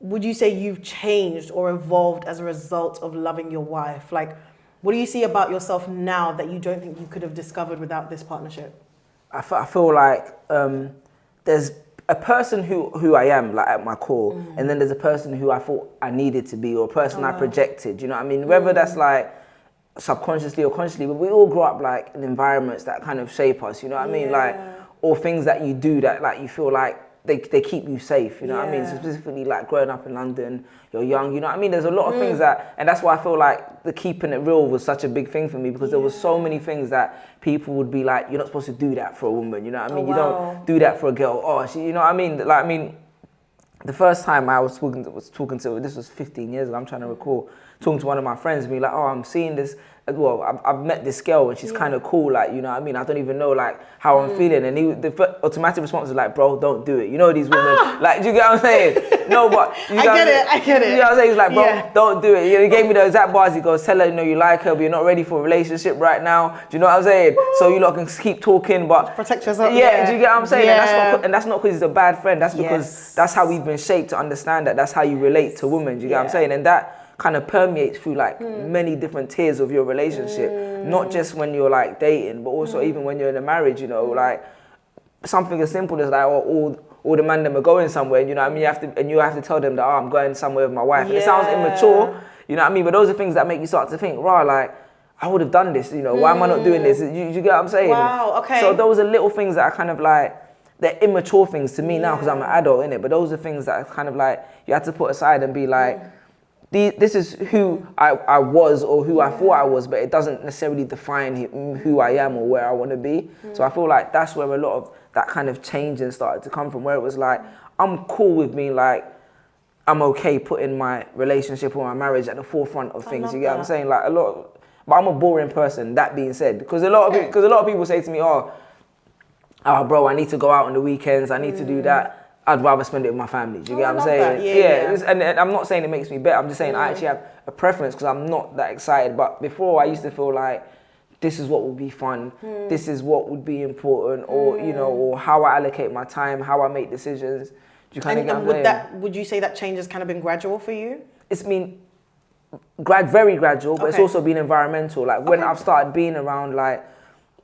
would you say you've changed or evolved as a result of loving your wife? Like, what do you see about yourself now that you don't think you could have discovered without this partnership? I feel like there's a person who I am, like at my core, and then there's a person who I thought I needed to be, or a person I projected, you know what I mean? Whether that's like subconsciously or consciously, but we all grow up like in environments that kind of shape us, you know what I mean? Like, or things that you do that like you feel like they keep you safe, you know what I mean? So specifically like growing up in London, you're young, you know what I mean? There's a lot of things that, and that's why I feel like the keeping it real was such a big thing for me, because there was so many things that people would be like, you're not supposed to do that for a woman, you know what I mean? You don't do that for a girl. Oh, you know what I mean? Like, I mean, the first time I was talking to, this was 15 years ago, I'm trying to recall, talking to one of my friends and be like, oh, I'm seeing this, well, I've met this girl and she's kind of cool, like, you know what I mean? I don't even know, like, how I'm feeling. And the automatic response was like, bro, don't do it. You know these women, like, do you get what I'm saying? No, but... I get it. You know what I'm saying? He's like, bro, don't do it. He gave me the exact bars. He goes, tell her, you know, you like her, but you're not ready for a relationship right now. Do you know what I'm saying? So you lot can keep talking, but... Protect yourself. Yeah, do you get what I'm saying? And that's not because he's a bad friend. That's because that's how we've been shaped to understand that. That's how you relate to women. Do you get what I'm saying? And that kind of permeates through like many different tiers of your relationship, not just when you're like dating, but also even when you're in a marriage, you know, like something as simple as like all the man them are going somewhere, you know what I mean? You have to tell them that, oh, I'm going somewhere with my wife. And it sounds immature, you know what I mean? But those are things that make you start to think, rah, like, I would have done this, you know, why am I not doing this? You get what I'm saying? Wow, okay. So those are little things that are kind of like, they're immature things to me now because I'm an adult, innit? But those are things that are kind of like, you have to put aside and be like, this is who I was or who I thought I was, but it doesn't necessarily define who I am or where I want to be. So I feel like that's where a lot of that kind of changing started to come from, where it was like, I'm cool with being like, I'm okay putting my relationship or my marriage at the forefront of things. You get what I'm saying? Like but I'm a boring person, that being said, because a lot of people say to me, oh, bro, I need to go out on the weekends, I need to do that. I'd rather spend it with my family. Do you get what I'm saying? And I'm not saying it makes me better. I'm just saying I actually have a preference because I'm not that excited. But before, I used to feel like this is what would be fun. This is what would be important, or you know, or how I allocate my time, how I make decisions. Do you kind of get what I'm saying? Would you say that change has kind of been gradual for you? It's been very gradual, but it's also been environmental. Like when I've started being around like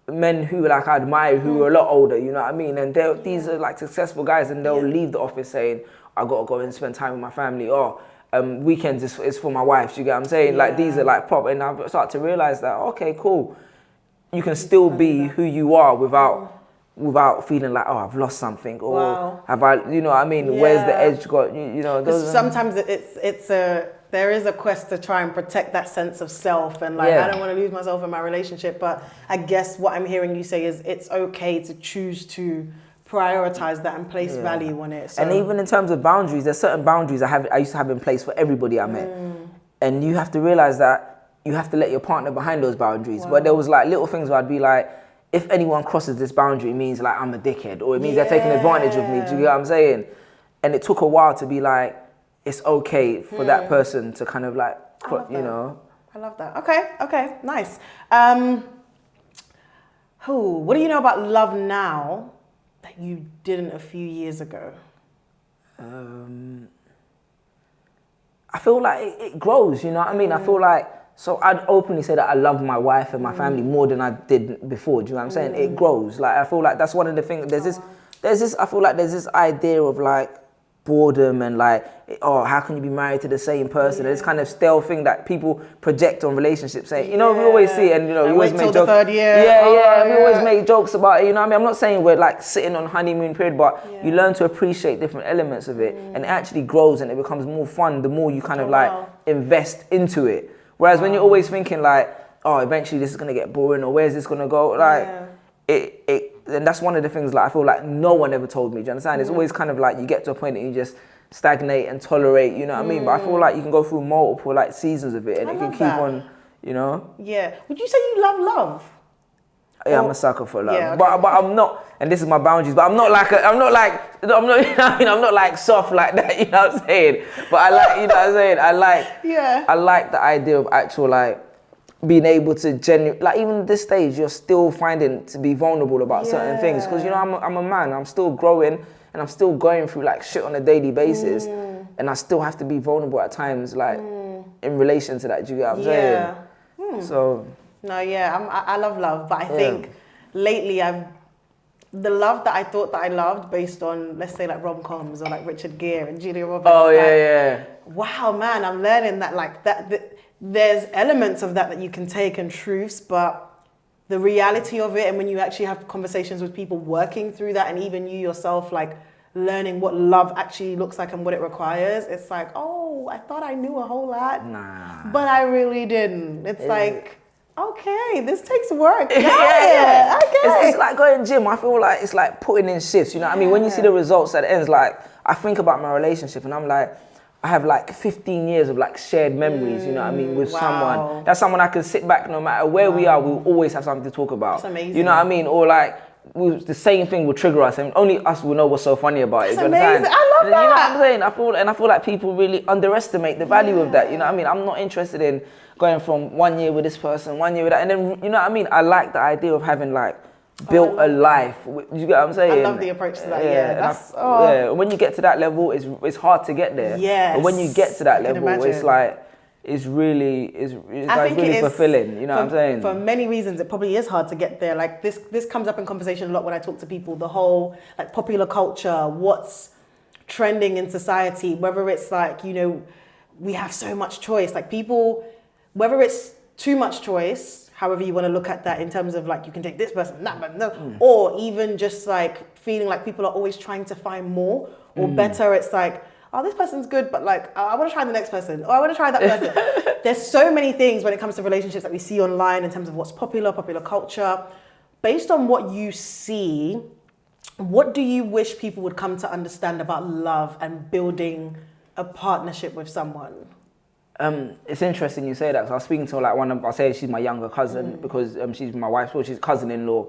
men who like I admire, who are a lot older, you know what I mean? And these are like successful guys, and they'll leave the office saying, I gotta go and spend time with my family, or weekends is for my wife, do you get what I'm saying? Like these are like proper, and I start to realize that, okay, cool, you can still be who you are without feeling like, oh, I've lost something, or have I, you know what I mean? Where's the edge got, you know? Sometimes there is a quest to try and protect that sense of self, and like I don't want to lose myself in my relationship, but I guess what I'm hearing you say is it's okay to choose to prioritize that and place value on it. So. And even in terms of boundaries, there's certain boundaries I used to have in place for everybody I met, and you have to realize that you have to let your partner behind those boundaries. But there was like little things where I'd be like, if anyone crosses this boundary, it means like I'm a dickhead, or it means they're taking advantage of me. Do you get what I'm saying? And it took a while to be like, it's okay for that person to kind of like, you know. I love that. Okay, nice. What do you know about love now that you didn't a few years ago? I feel like it grows, you know what I mean? I feel like, so I'd openly say that I love my wife and my family more than I did before, do you know what I'm saying? It grows. Like, I feel like that's one of the things, I feel like there's this idea of like, boredom and like, oh, how can you be married to the same person? This kind of stale thing that people project on relationships, saying, you know, we always see it, and you know, we always make jokes. The 3rd year. We always make jokes about it. You know what I mean? I'm not saying we're like sitting on honeymoon period, but you learn to appreciate different elements of it, and it actually grows and it becomes more fun the more you kind of like invest into it. Whereas when you're always thinking like, oh, eventually this is gonna get boring, or where's this gonna go? Like, and that's one of the things like I feel like no one ever told me. Do you understand? It's always kind of like you get to a point that you just stagnate and tolerate, you know what I mean? But I feel like you can go through multiple like seasons of it, and it can keep on, you know? Yeah. Would you say you love love? Yeah, I'm a sucker for love. Yeah, okay. But I'm not, and this is my boundaries, but I'm not you know what I mean? I'm not like soft like that, you know what I'm saying? But I like, you know what I'm saying? I like the idea of actual like being able to like even at this stage, you're still finding to be vulnerable about certain things. Because, you know, I'm a man, I'm still growing, and I'm still going through like shit on a daily basis. And I still have to be vulnerable at times, like in relation to that, do you get what I'm saying? So. No, I love love, but I think lately the love that I thought that I loved based on, let's say like rom-coms or like Richard Gere and Julia Roberts. Oh, wow, man, I'm learning that like that there's elements of that you can take and truths, but the reality of it, and when you actually have conversations with people working through that, and even you yourself, like learning what love actually looks like and what it requires, it's like, oh, I thought I knew a whole lot, but I really didn't. It's like, okay, this takes work. Yeah. Okay. It's like going gym. I feel like it's like putting in shifts. You know what I mean? When you see the results at the end, like I think about my relationship, and I'm like, I have like 15 years of like shared memories, you know what I mean, with someone. That's someone I can sit back no matter where we are, we'll always have something to talk about. That's amazing. You know what I mean? Or like, the same thing will trigger us, and only us will know what's so funny about it. That's amazing. I love that. You know what I'm saying? I feel like people really underestimate the value of that. You know what I mean? I'm not interested in going from 1 year with this person, 1 year with that, and then, you know what I mean? I like the idea of having like built a life. You get what I'm saying? I love the approach to that. Yeah, when you get to that level, it's hard to get there. Yes. But when you get to that level, it's like it's really fulfilling. You know what I'm saying? For many reasons, it probably is hard to get there. Like this comes up in conversation a lot when I talk to people. The whole like popular culture, what's trending in society, whether it's like, you know, we have so much choice. Like people, whether it's too much choice, however you want to look at that in terms of like you can take this person, that person, no, or even just like feeling like people are always trying to find more or better. It's like, oh, this person's good, but like I want to try the next person, or I want to try that person. There's so many things when it comes to relationships that we see online in terms of what's popular culture. Based on what you see, what do you wish people would come to understand about love and building a partnership with someone? It's interesting you say that, because I was speaking to like I'll say she's my younger cousin, because she's my wife's, well, she's cousin-in-law.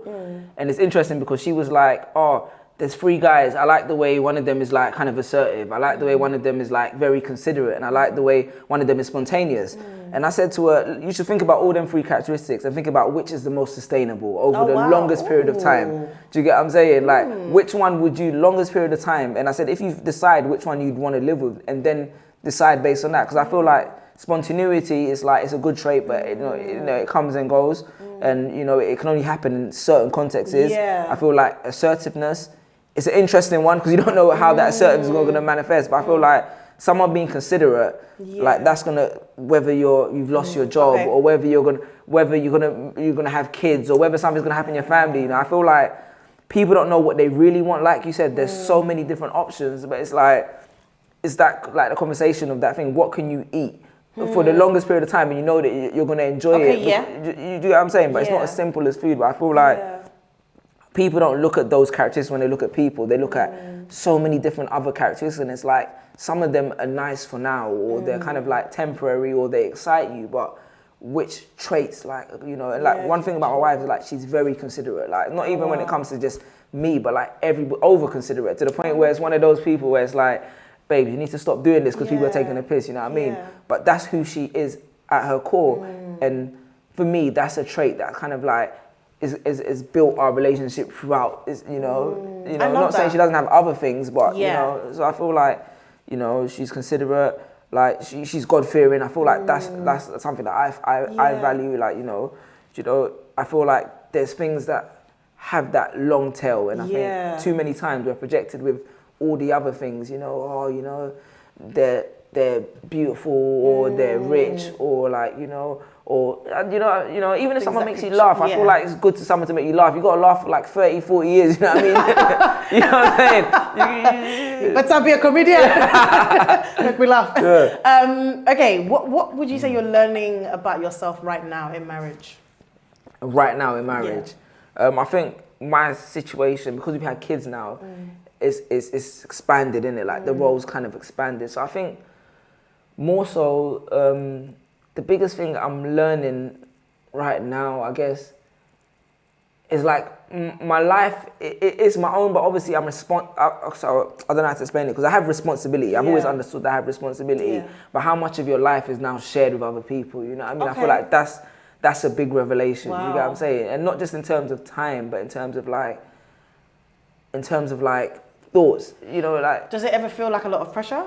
And it's interesting because she was like, oh, there's 3 guys. I like the way one of them is like kind of assertive. I like the way one of them is like very considerate. And I like the way one of them is spontaneous. And I said to her, you should think about all them 3 characteristics and think about which is the most sustainable over the longest period of time. Do you get what I'm saying? Like, which one would you, longest period of time? And I said, if you decide which one you'd want to live with, and then decide based on that. Because I feel like spontaneity is like, it's a good trait, but you know, it comes and goes. And, you know, it can only happen in certain contexts. I feel like assertiveness, it's an interesting one because you don't know how that assertiveness is going to manifest. But I feel like someone being considerate, like that's gonna, whether you've lost your job or whether you're gonna have kids, or whether something's gonna happen in your family. You know, I feel like people don't know what they really want. Like you said, there's so many different options, but it's like, is that like the conversation of that thing? What can you eat for the longest period of time, and you know that you're gonna enjoy it? You do what I'm saying? But it's not as simple as food. But I feel like people don't look at those characteristics when they look at people. They look at so many different other characteristics, and it's like some of them are nice for now, or they're kind of like temporary, or they excite you. But which traits, like, you know, and like one thing about my wife is like she's very considerate. Like not even when it comes to just me, but like over considerate, to the point where it's one of those people where it's like, babe, you need to stop doing this because people are taking a piss. You know what I mean? But that's who she is at her core, and for me, that's a trait that kind of like is built our relationship throughout. Is you know, I'm not saying she doesn't have other things, but you know, so I feel like, you know, she's considerate, like she's God fearing. I feel like that's something that I value. Like, you know, I feel like there's things that have that long tail, and I think too many times we're projected with all the other things. You know, oh, you know, they're beautiful, or they're rich, or like, you know. Or, you know, even if someone makes you laugh, I feel like it's good to someone to make you laugh. You got to laugh for like 30, 40 years, you know what I mean? You know what I'm saying? Let's not be a comedian. Make me laugh. Okay, what would you say you're learning about yourself right now in marriage? Right now in marriage? I think my situation, because we've had kids now, is expanded, innit? Like the role's kind of expanded. So I think more so, the biggest thing I'm learning right now, I guess, is like my life. It's my own, but obviously I'm so I don't know how to explain it, because I have responsibility. I've always understood that I have responsibility, but how much of your life is now shared with other people? You know what I mean? I feel like that's a big revelation. You get what I'm saying? And not just in terms of time, but in terms of like thoughts. You know, like. Does it ever feel like a lot of pressure?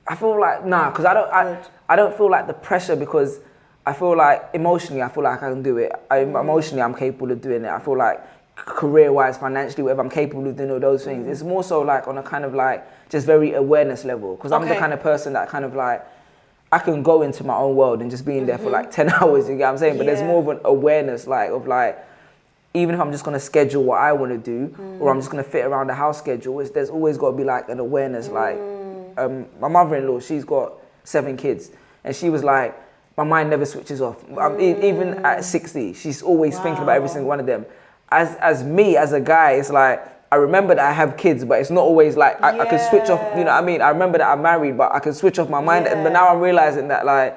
I feel like because I don't feel like the pressure, because I feel like emotionally I feel like I can do it. Emotionally I'm capable of doing it. I feel like career-wise, financially, whatever, I'm capable of doing all those things. It's more so like on a kind of like just very awareness level, because I'm the kind of person that kind of like, I can go into my own world and just be in there for like 10 hours, you get what I'm saying? But there's more of an awareness even if I'm just gonna schedule what I wanna do, or I'm just gonna fit around the house schedule, there's always gotta be like an awareness. My mother-in-law, she's got 7 kids, and she was like, my mind never switches off. Even at 60, she's always thinking about every single one of them. As me, as a guy, it's like, I remember that I have kids, but it's not always like, I can switch off, you know what I mean? I remember that I'm married, but I can switch off my mind. But now I'm realizing that like,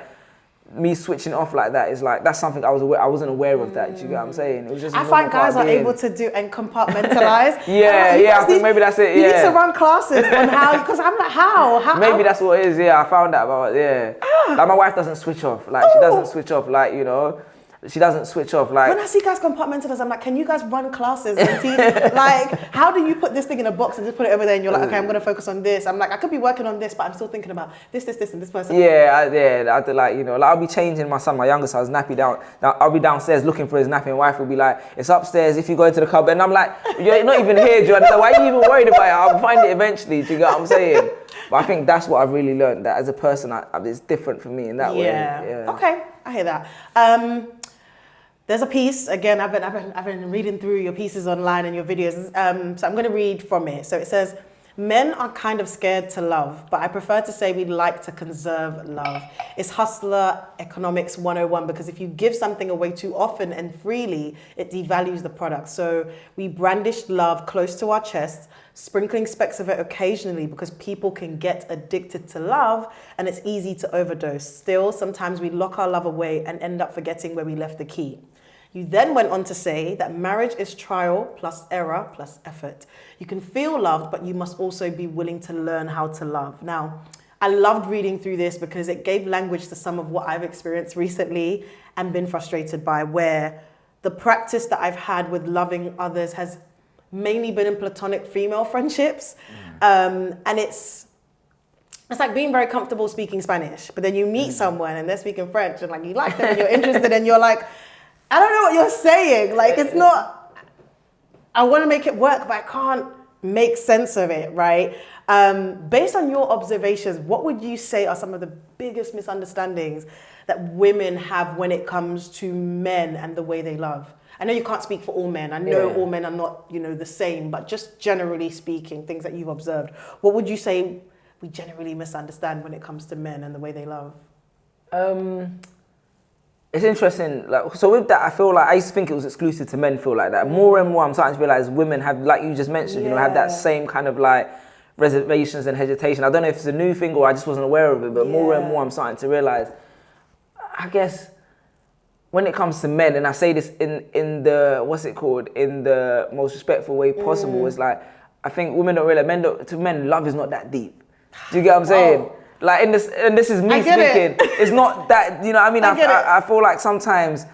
me switching off like that is like, that's something I wasn't aware of that. Do you get what I'm saying? It was just. I find guys are able to do and compartmentalize. I think maybe that's it. You need to run classes on how, because I'm like, how? Maybe that's what it is. Yeah, I found out about it. Yeah, like my wife doesn't switch off. Like she doesn't switch off. Like, you know, she doesn't switch off. Like when I see guys compartmentalize, I'm like, can you guys run classes and teach? Like, how do you put this thing in a box and just put it over there and you're like, okay, I'm gonna focus on this. I'm like, I could be working on this, but I'm still thinking about this, and this person. I do, like, you know, like I'll be changing my son, my youngest son's nappy down. I'll be downstairs looking for his nappy, and wife will be like, it's upstairs if you go into the cupboard. And I'm like, you're not even here, do you understand? Why are you even worried about it? I'll find it eventually. Do you get what I'm saying? But I think that's what I've really learned, that as a person, it's different for me in that way. Yeah. Okay, I hear that. There's a piece, again, I've been reading through your pieces online and your videos, so I'm going to read from it. So it says, men are kind of scared to love, but I prefer to say we like to conserve love. It's hustler economics 101, because if you give something away too often and freely, it devalues the product. So we brandish love close to our chests, sprinkling specks of it occasionally because people can get addicted to love and it's easy to overdose. Still, sometimes we lock our love away and end up forgetting where we left the key. You then went on to say that marriage is trial plus error plus effort. You can feel loved, but you must also be willing to learn how to love. Now, I loved reading through this because it gave language to some of what I've experienced recently and been frustrated by, where the practice that I've had with loving others has mainly been in platonic female friendships. And it's like being very comfortable speaking Spanish, but then you meet someone and they're speaking French and like you like them and you're interested and you're like, I don't know what you're saying. Like, it's not, I want to make it work, but I can't make sense of it, right? Based on your observations, what would you say are some of the biggest misunderstandings that women have when it comes to men and the way they love? I know you can't speak for all men. I know all men are not, you know, the same, but just generally speaking, things that you've observed, what would you say we generally misunderstand when it comes to men and the way they love? It's interesting, like, so with that, I feel like, I used to think it was exclusive to men feel like that. More and more, I'm starting to realize women have, like you just mentioned, you know, have that same kind of like reservations and hesitation. I don't know if it's a new thing or I just wasn't aware of it, but more and more I'm starting to realize, I guess, when it comes to men, and I say this in the most respectful way possible, it's like, I think women don't realize, to men, love is not that deep. Do you get what I'm saying? Like, and this is me speaking. It's not that, you know what I mean? I feel like sometimes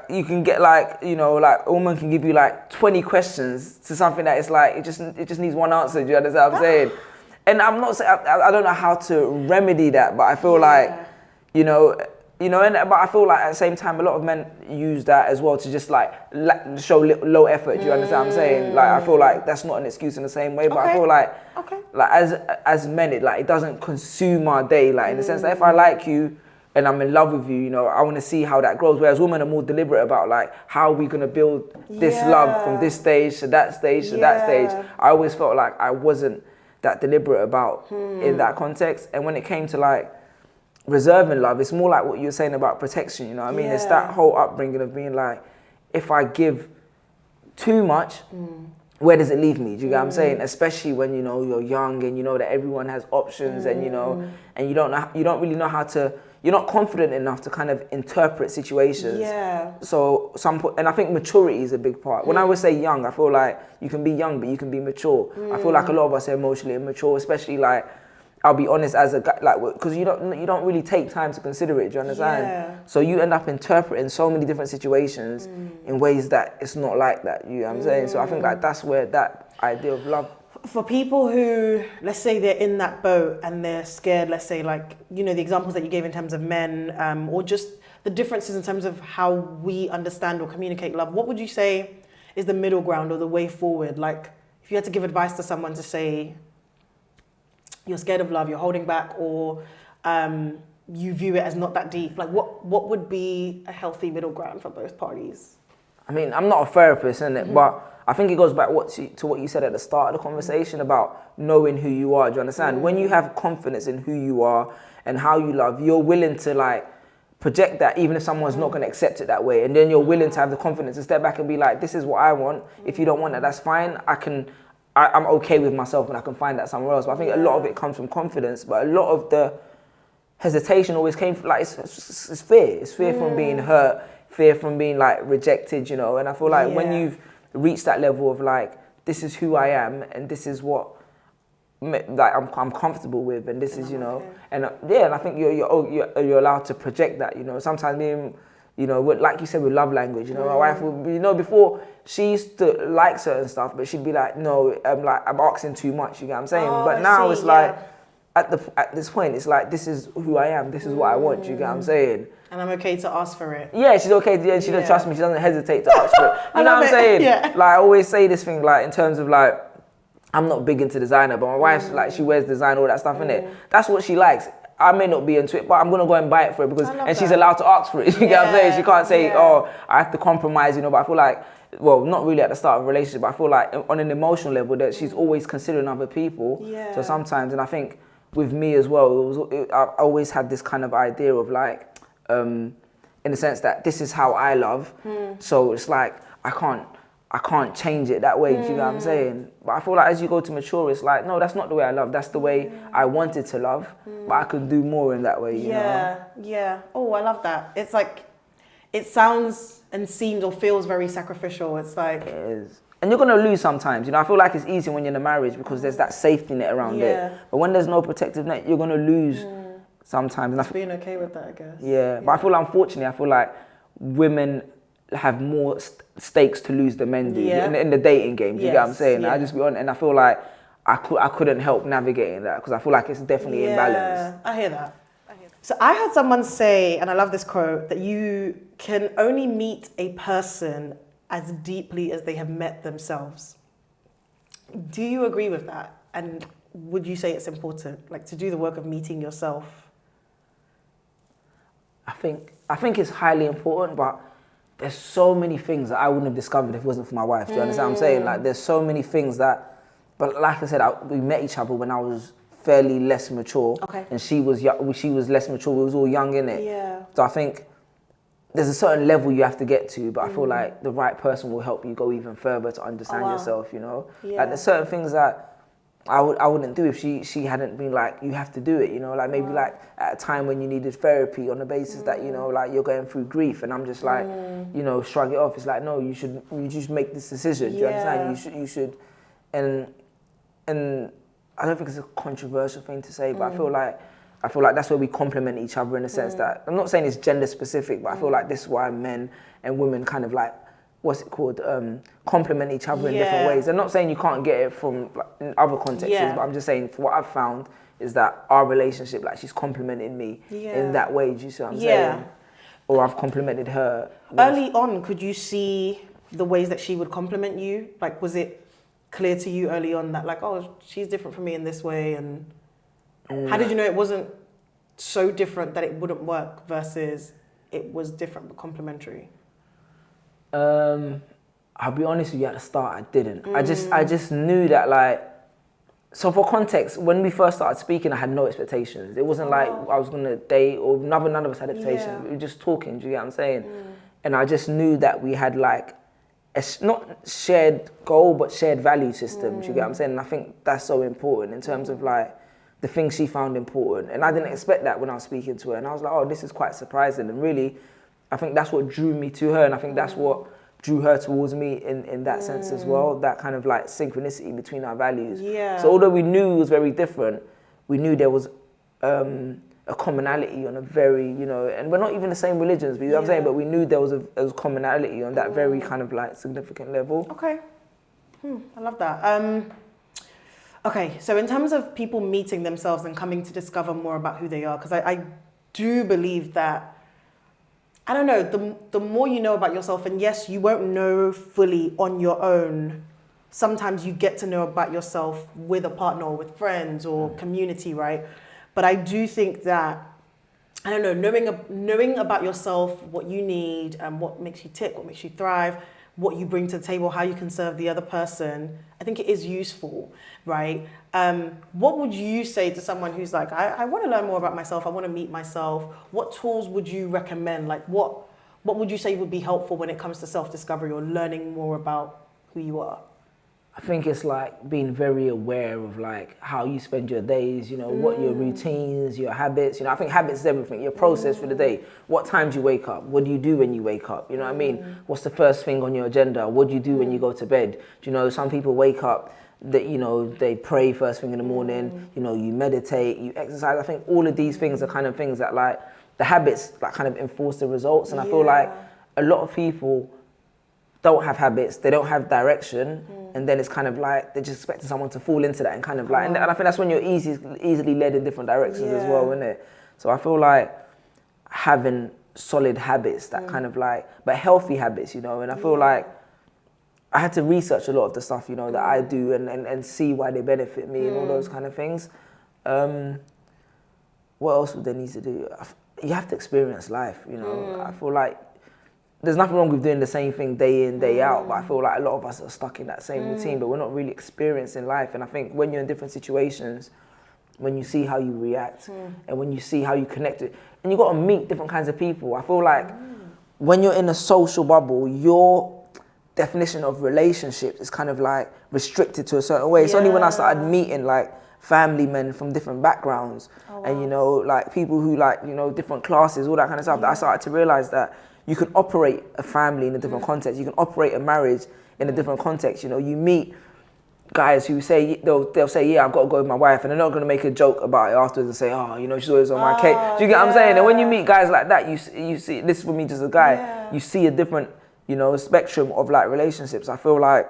you can get like, you know, like a woman can give you like 20 questions to something that it's like, it just needs one answer. Do you understand what I'm saying? And I'm not saying, I don't know how to remedy that, but I feel like, but I feel like at the same time, a lot of men use that as well to just like show low effort. Do you understand what I'm saying? Like, I feel like that's not an excuse in the same way, but I feel like, as men, it doesn't consume our day. Like, in the sense that if I like you and I'm in love with you, you know, I want to see how that grows. Whereas women are more deliberate about like, how are we going to build this love from this stage to that stage to that stage. I always felt like I wasn't that deliberate about in that context. And when it came to like, reserving love, it's more like what you were saying about protection, you know what I mean? It's that whole upbringing of being like, if I give too much, where does it leave me? Do you get what I'm saying? Especially when, you know, you're young and you know that everyone has options and, you know, and you don't really know how to, you're not confident enough to kind of interpret situations. So and I think maturity is a big part. When I would say young, I feel like you can be young, but you can be mature. I feel like a lot of us are emotionally immature, especially like, I'll be honest, as a guy, like, because you don't really take time to consider it. Do you understand? So you end up interpreting so many different situations in ways that it's not like that. You know what I'm saying? So I think like that's where that idea of love. For people who, let's say they're in that boat and they're scared, let's say like, you know, the examples that you gave in terms of men, or just the differences in terms of how we understand or communicate love, what would you say is the middle ground or the way forward? Like, if you had to give advice to someone to say, you're scared of love, you're holding back, or you view it as not that deep? Like, what would be a healthy middle ground for both parties? I mean, I'm not a therapist, innit? But I think it goes back to what you said at the start of the conversation about knowing who you are. Do you understand? When you have confidence in who you are and how you love, you're willing to like project that even if someone's not going to accept it that way. And then you're willing to have the confidence to step back and be like, this is what I want. If you don't want that, that's fine. I'm okay with myself and I can find that somewhere else. But I think a lot of it comes from confidence. But a lot of the hesitation always came from, like, it's fear. It's fear from being hurt, fear from being like rejected, you know. And I feel like when you've reached that level of like, this is who I am and this is what like I'm comfortable with, and this is, you know, and and I think you're allowed to project that, you know. Sometimes being, you know, like you said with love language, you know, my wife would, you know, before she used to like certain stuff, but she'd be like, no, I'm asking too much, you get what I'm saying? But now it's like, at this point, it's like, this is who I am, this is what I want, you get what I'm saying? And I'm okay to ask for it. Yeah, she's okay, and she doesn't trust me, she doesn't hesitate to ask for it. You know what I'm saying? Yeah. Like, I always say this thing, like, in terms of like, I'm not big into designer, but my wife's like, she wears design, all that stuff in it. That's what she likes. I may not be into it, but I'm gonna go and buy it for her because, and she's allowed to ask for it. You get what I'm saying? She can't say, oh, I have to compromise, you know. But I feel like, well, not really at the start of a relationship, but I feel like on an emotional level that she's always considering other people. Yeah. So sometimes, and I think with me as well, I always had this kind of idea of like, in the sense that this is how I love. So it's like I can't change it that way, do you know what I'm saying? But I feel like as you go to mature, it's like, no, that's not the way I love. That's the way I wanted to love, but I could do more in that way, you know? Yeah. Oh, I love that. It's like, it sounds and seems or feels very sacrificial. It's like... It is. And you're going to lose sometimes, you know? I feel like it's easy when you're in a marriage because there's that safety net around it. But when there's no protective net, you're going to lose sometimes. Just being okay with that, I guess. Yeah, but I feel, unfortunately, I feel like women have more stakes to lose than men do in the dating game. Do you get what I'm saying? I just be honest, and I feel like I couldn't help navigating that because I feel like it's definitely imbalanced. I hear that. So I heard someone say, and I love this quote, that you can only meet a person as deeply as they have met themselves. Do you agree with that? And would you say it's important, like, to do the work of meeting yourself? I think it's highly important, but there's so many things that I wouldn't have discovered if it wasn't for my wife. Do you understand what I'm saying? Like, there's so many things that, but like I said, we met each other when I was fairly less mature. Okay. And she was less mature. We was all young, innit? Yeah. So I think there's a certain level you have to get to, but I feel like the right person will help you go even further to understand yourself, you know? Yeah. Like, there's certain things that I wouldn't do if she hadn't been like, you have to do it, you know, like maybe like at a time when you needed therapy on the basis that, you know, like you're going through grief and I'm just like, you know, shrug it off. It's like, no, you just make this decision. Do you understand? You should, and I don't think it's a controversial thing to say, but I feel like that's where we complement each other in the sense that, I'm not saying it's gender specific, but I feel like this is why men and women kind of like, complement each other in different ways. I'm not saying you can't get it from like, in other contexts, but I'm just saying for what I've found is that our relationship, like she's complimenting me in that way. Do you see what I'm saying? Or I've complimented her. Early on, could you see the ways that she would compliment you? Like, was it clear to you early on that like, oh, she's different from me in this way? And how did you know it wasn't so different that it wouldn't work versus it was different but complementary? I'll be honest with you, at the start, I didn't. I just knew that, like, so for context, when we first started speaking, I had no expectations. It wasn't like I was gonna date or none of us had expectations. We were just talking, do you get what I'm saying? And I just knew that we had like, not shared goal, but shared value system, do you get what I'm saying? And I think that's so important in terms of like, the things she found important. And I didn't expect that when I was speaking to her. And I was like, oh, this is quite surprising. And really, I think that's what drew me to her, and I think that's what drew her towards me in that sense as well, that kind of like synchronicity between our values. Yeah. So although we knew it was very different, we knew there was a commonality on a very, you know, and we're not even the same religions, you know what I'm saying, but we knew there was a commonality on that very kind of like significant level. Okay. I love that. Okay, so in terms of people meeting themselves and coming to discover more about who they are, because I do believe that, I don't know, the more you know about yourself, and yes, you won't know fully on your own. Sometimes you get to know about yourself with a partner or with friends or community, right? But I do think that I don't know, knowing about yourself, what you need, what makes you tick, what makes you thrive, what you bring to the table, how you can serve the other person, I think it is useful, right? What would you say to someone who's like, I want to learn more about myself, I want to meet myself? What tools would you recommend? Like, what would you say would be helpful when it comes to self-discovery or learning more about who you are? I think it's like being very aware of like how you spend your days, you know, what your routines, your habits, you know, I think habits is everything, your process for the day. What time do you wake up? What do you do when you wake up? You know what I mean? What's the first thing on your agenda? What do you do when you go to bed? Do you know, some people wake up, that, you know, they pray first thing in the morning, you know, you meditate, you exercise. I think all of these things are kind of things that like, the habits like kind of enforce the results. And I feel like a lot of people don't have habits, they don't have direction, and then it's kind of like they're just expecting someone to fall into that and kind of like, and I think that's when you're easily led in different directions as well, isn't it? So I feel like having solid habits that kind of like, but healthy habits, you know, and I feel like I had to research a lot of the stuff, you know, that I do and see why they benefit me and all those kind of things. What else would they need to do? You have to experience life, you know. I feel like there's nothing wrong with doing the same thing day in, day out, but I feel like a lot of us are stuck in that same routine, but we're not really experiencing life. And I think when you're in different situations, when you see how you react and when you see how you connect it, and you got to meet different kinds of people. I feel like when you're in a social bubble, your definition of relationships is kind of like restricted to a certain way. It's only when I started meeting like family men from different backgrounds and, you know, like people who like, you know, different classes, all that kind of stuff, that I started to realize that you can operate a family in a different context. You can operate a marriage in a different context. You know, you meet guys who say, they'll say, yeah, I've got to go with my wife, and they're not going to make a joke about it afterwards and say, oh, you know, she's always on my cake. Do you get what I'm saying? And when you meet guys like that, you see, this is for me just a guy, you see a different, you know, spectrum of like relationships. I feel like,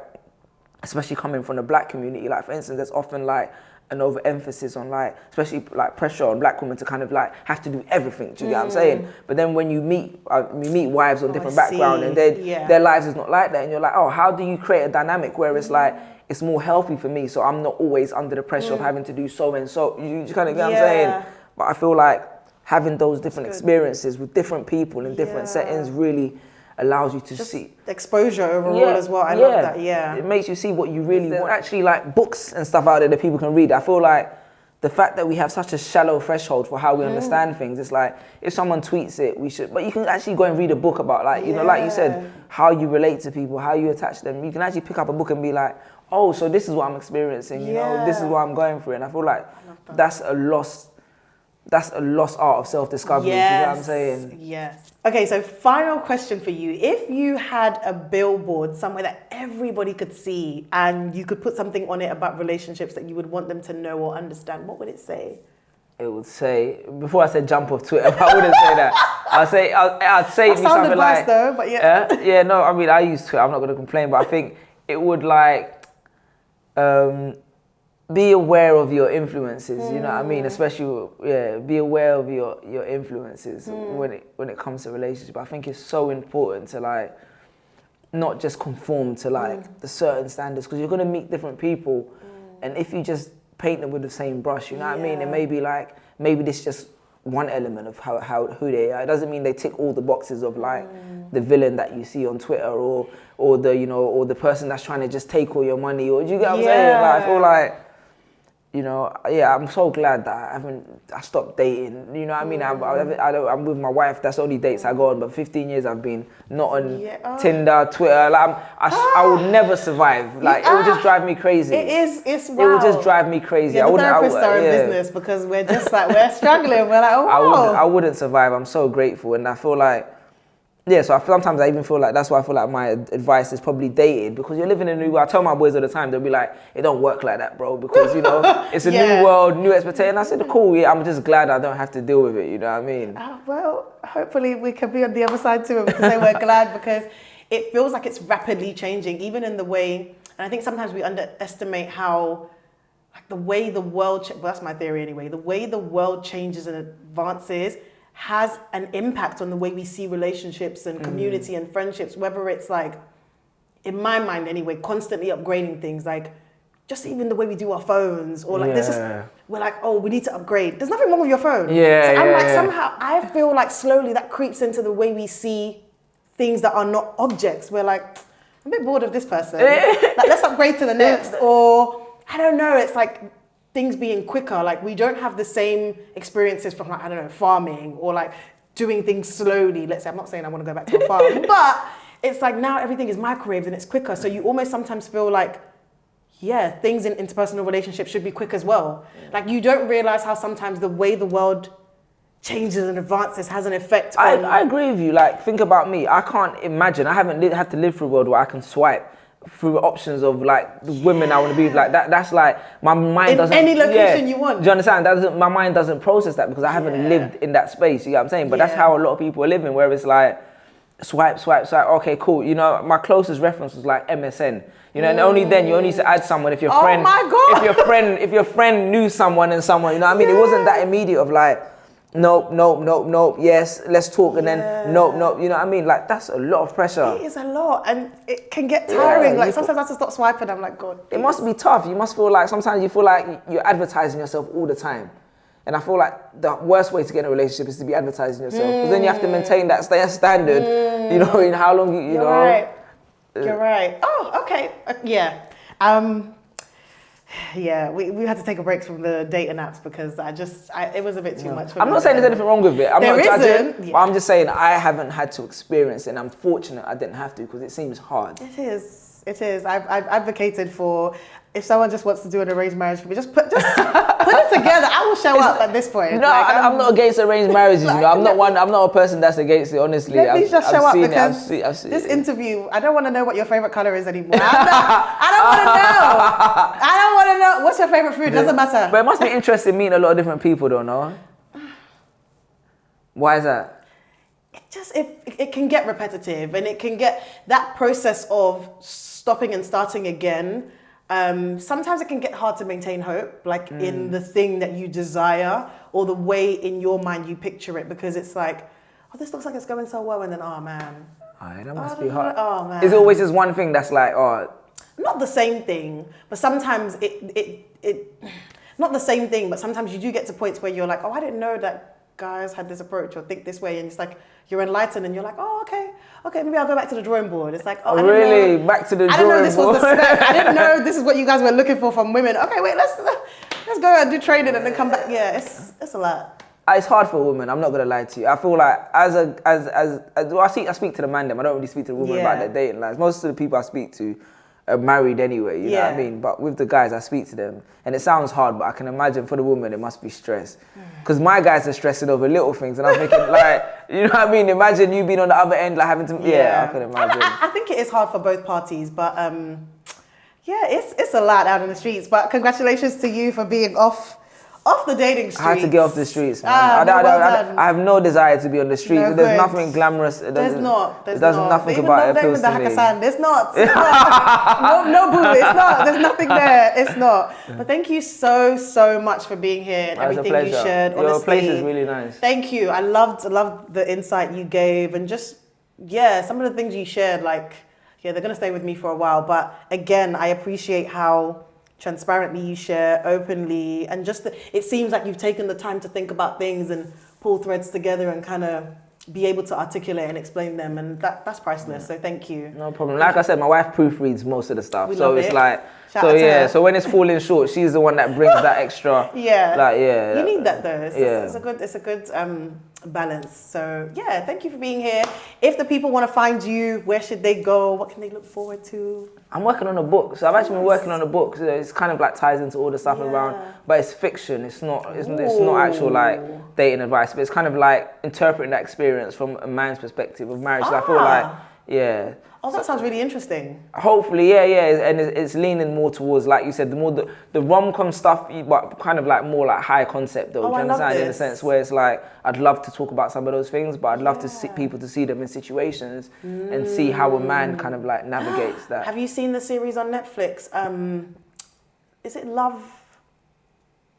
especially coming from the black community, like for instance, there's often like an overemphasis on like, especially like pressure on black women to kind of like have to do everything. Do you get what I'm saying? But then when you meet wives on different background and their lives is not like that, and you're like, oh, how do you create a dynamic where it's like, it's more healthy for me, so I'm not always under the pressure of having to do so and so. You kind of get what I'm saying? But I feel like having those different experiences with different people in different settings really allows you to see exposure overall as well. I love that. It makes you see what you really want. Actually, like books and stuff out there that people can read. I feel like the fact that we have such a shallow threshold for how we understand things, it's like if someone tweets it, we should. But you can actually go and read a book about like, you know, like you said, how you relate to people, how you attach them. You can actually pick up a book and be like, oh, so this is what I'm experiencing. You know, this is what I'm going through. And I feel like that's a lost art of self-discovery. Do you know what I'm saying? Yes. Okay, so final question for you. If you had a billboard somewhere that everybody could see and you could put something on it about relationships that you would want them to know or understand, what would it say? It would say, before I said jump off Twitter, I wouldn't say that. I'd say me something advice like, though, but no, I mean, I use Twitter, I'm not going to complain, but I think it would like, be aware of your influences, you know what I mean? Especially, be aware of your influences when it comes to relationships. I think it's so important to like, not just conform to like the certain standards, because you're gonna meet different people, and if you just paint them with the same brush, you know what I mean? And maybe this is just one element of who they are. It doesn't mean they tick all the boxes of like the villain that you see on Twitter or the, you know, or the person that's trying to just take all your money, or do you get what I'm saying? Like, I feel like, you know, I'm so glad that I stopped dating. You know what I mean? I'm with my wife. That's the only dates I go on. But 15 years I've been not on Tinder, Twitter. Like I would never survive. Like it would just drive me crazy. It's wild. It would just drive me crazy. The therapists are in business because we're just like, we're struggling. We're like, oh wow. I wouldn't survive. I'm so grateful, and I feel like, so sometimes I even feel like that's why I feel like my advice is probably dated, because you're living in a new world. I tell my boys all the time, they'll be like, it don't work like that, bro, because, you know, it's a new world, new expectation. And I said, cool, I'm just glad I don't have to deal with it, you know what I mean? Well, hopefully we can be on the other side too, because we're glad, because it feels like it's rapidly changing, even in the way, and I think sometimes we underestimate how, like the way the world, well, that's my theory anyway, the way the world changes and advances has an impact on the way we see relationships and community and friendships, whether it's like, in my mind anyway, constantly upgrading things. Like just even the way we do our phones, or like we're like, oh, we need to upgrade. There's nothing wrong with your phone. Yeah, so I'm like, somehow I feel like slowly that creeps into the way we see things that are not objects. We're like, I'm a bit bored of this person. Like, let's upgrade to the next. Or I don't know, it's like things being quicker. Like we don't have the same experiences from, like, I don't know, farming or like doing things slowly. Let's say, I'm not saying I want to go back to a farm, but it's like now everything is microwaved and it's quicker. So you almost sometimes feel like, yeah, things in interpersonal relationships should be quick as well. Like you don't realize how sometimes the way the world changes and advances has an effect on... I agree with you. Like, think about me. I can't imagine. I haven't had to live through a world where I can swipe through options of like the women I want to be with. Like that's like my mind doesn't... In any location you want. Do you understand? My mind doesn't process that because I haven't lived in that space. You know what I'm saying? But that's how a lot of people are living, where it's like swipe. Okay, cool. You know, my closest reference was like MSN. You know, and only then you only need to add someone if your friend. Oh my God. If your friend knew someone and someone. You know what I mean? It wasn't that immediate of like, nope. Yes, let's talk, and then nope. You know what I mean? Like that's a lot of pressure. It is a lot, and it can get tiring. Like sometimes I have to stop swiping. I'm like, God. It must be tough. You must feel like sometimes you feel like you're advertising yourself all the time. And I feel like the worst way to get in a relationship is to be advertising yourself, because then you have to maintain that standard. You know, in how long you know. Right. You're right. Oh, okay. Yeah. Yeah, we had to take a break from the dating apps because it was a bit too much for me. I'm not saying there's anything wrong with it. I'm not judging. Yeah. But I'm just saying I haven't had to experience it, and I'm fortunate I didn't have to because it seems hard. It is. I've advocated for, if someone just wants to do an arranged marriage for me, just put it together. I will show up at this point. No, like, I'm not against arranged marriages. Like, you know, I'm not a person that's against it. Honestly, let me just show up because I've seen this interview. I don't want to know what your favorite color is anymore. I don't want to know. I don't want to know what's your favorite food. Doesn't matter. But it must be interesting meeting a lot of different people, though. No. Why is that? It can get repetitive, and it can get that process of stopping and starting again. Sometimes it can get hard to maintain hope, like in the thing that you desire or the way in your mind you picture it, because it's like, oh, this looks like it's going so well, and then, oh man. That must be hard. Oh man. Is it always just one thing that's like, oh? Not the same thing, but sometimes not the same thing, but sometimes you do get to points where you're like, oh, I didn't know that guys had this approach or think this way, and it's like you're enlightened and you're like, oh, okay, maybe I'll go back to the drawing board. It's like, oh, really? Back to the drawing board? I didn't know this was the spec. I didn't know this is what you guys were looking for from women. Okay, wait, let's go and do training and then come back. Yeah, it's a lot. It's hard for a woman. I'm not gonna lie to you. I feel like I speak to the man them. I don't really speak to the woman about their dating lives. Most of the people I speak to are married anyway. You know what I mean? But with the guys, I speak to them, and it sounds hard, but I can imagine for the woman it must be stress. Because my guys are stressing over little things, and I'm thinking like, you know what I mean? Imagine you being on the other end, like having to. Yeah, I can imagine. I think it is hard for both parties, but it's a lot out in the streets. But congratulations to you for being off the dating streets. I had to get off the streets, man. I have no desire to be on the streets. No, there's nothing glamorous. There's nothing even about it. Feels to me. There's not. No, boo. It's not. There's nothing there. It's not. But thank you so much for being here and everything you shared. Honestly, your place is really nice. Thank you. I loved the insight you gave, and just some of the things you shared. Like they're gonna stay with me for a while. But again, I appreciate how transparently you share, openly, and just it seems like you've taken the time to think about things and pull threads together and kind of be able to articulate and explain them, and that's priceless. So thank you. No problem. Like I said, my wife proofreads most of the stuff, we so love it's it. like Shout out to her. So when it's falling short, she's the one that brings that extra. You need that though. It's a good balance. So thank you for being here. If the people want to find you, where should they go? What can they look forward to? I'm working on a book, so I've actually been working on a book. So it's kind of like ties into all the stuff around, but it's fiction. It's not actual like dating advice, but it's kind of like interpreting that experience from a man's perspective of marriage. So I feel like Oh, that sounds really interesting. Hopefully, and it's leaning more towards, like you said, the rom-com stuff, but kind of like more like high concept though. Do you understand? In the sense where it's like, I'd love to talk about some of those things, but I'd love to see people to see them in situations and see how a man kind of like navigates that. Have you seen the series on Netflix? Is it Love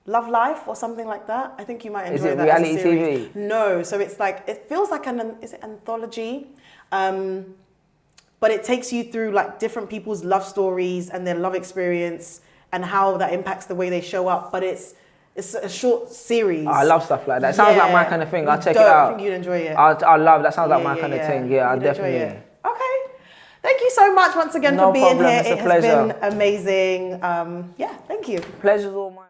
Life or something like that? I think you might enjoy that. Is it reality TV? No, so it's like, it feels like is it anthology? But it takes you through like different people's love stories and their love experience, and how that impacts the way they show up. But it's a short series. I love stuff like that. It sounds like my kind of thing. I'll check it out. I think you'd enjoy it. I love that. Sounds like my kind of thing. Yeah, I definitely. Okay. Thank you so much once again for being here. It's a It pleasure. has been amazing. Yeah, thank you. Pleasure's all mine.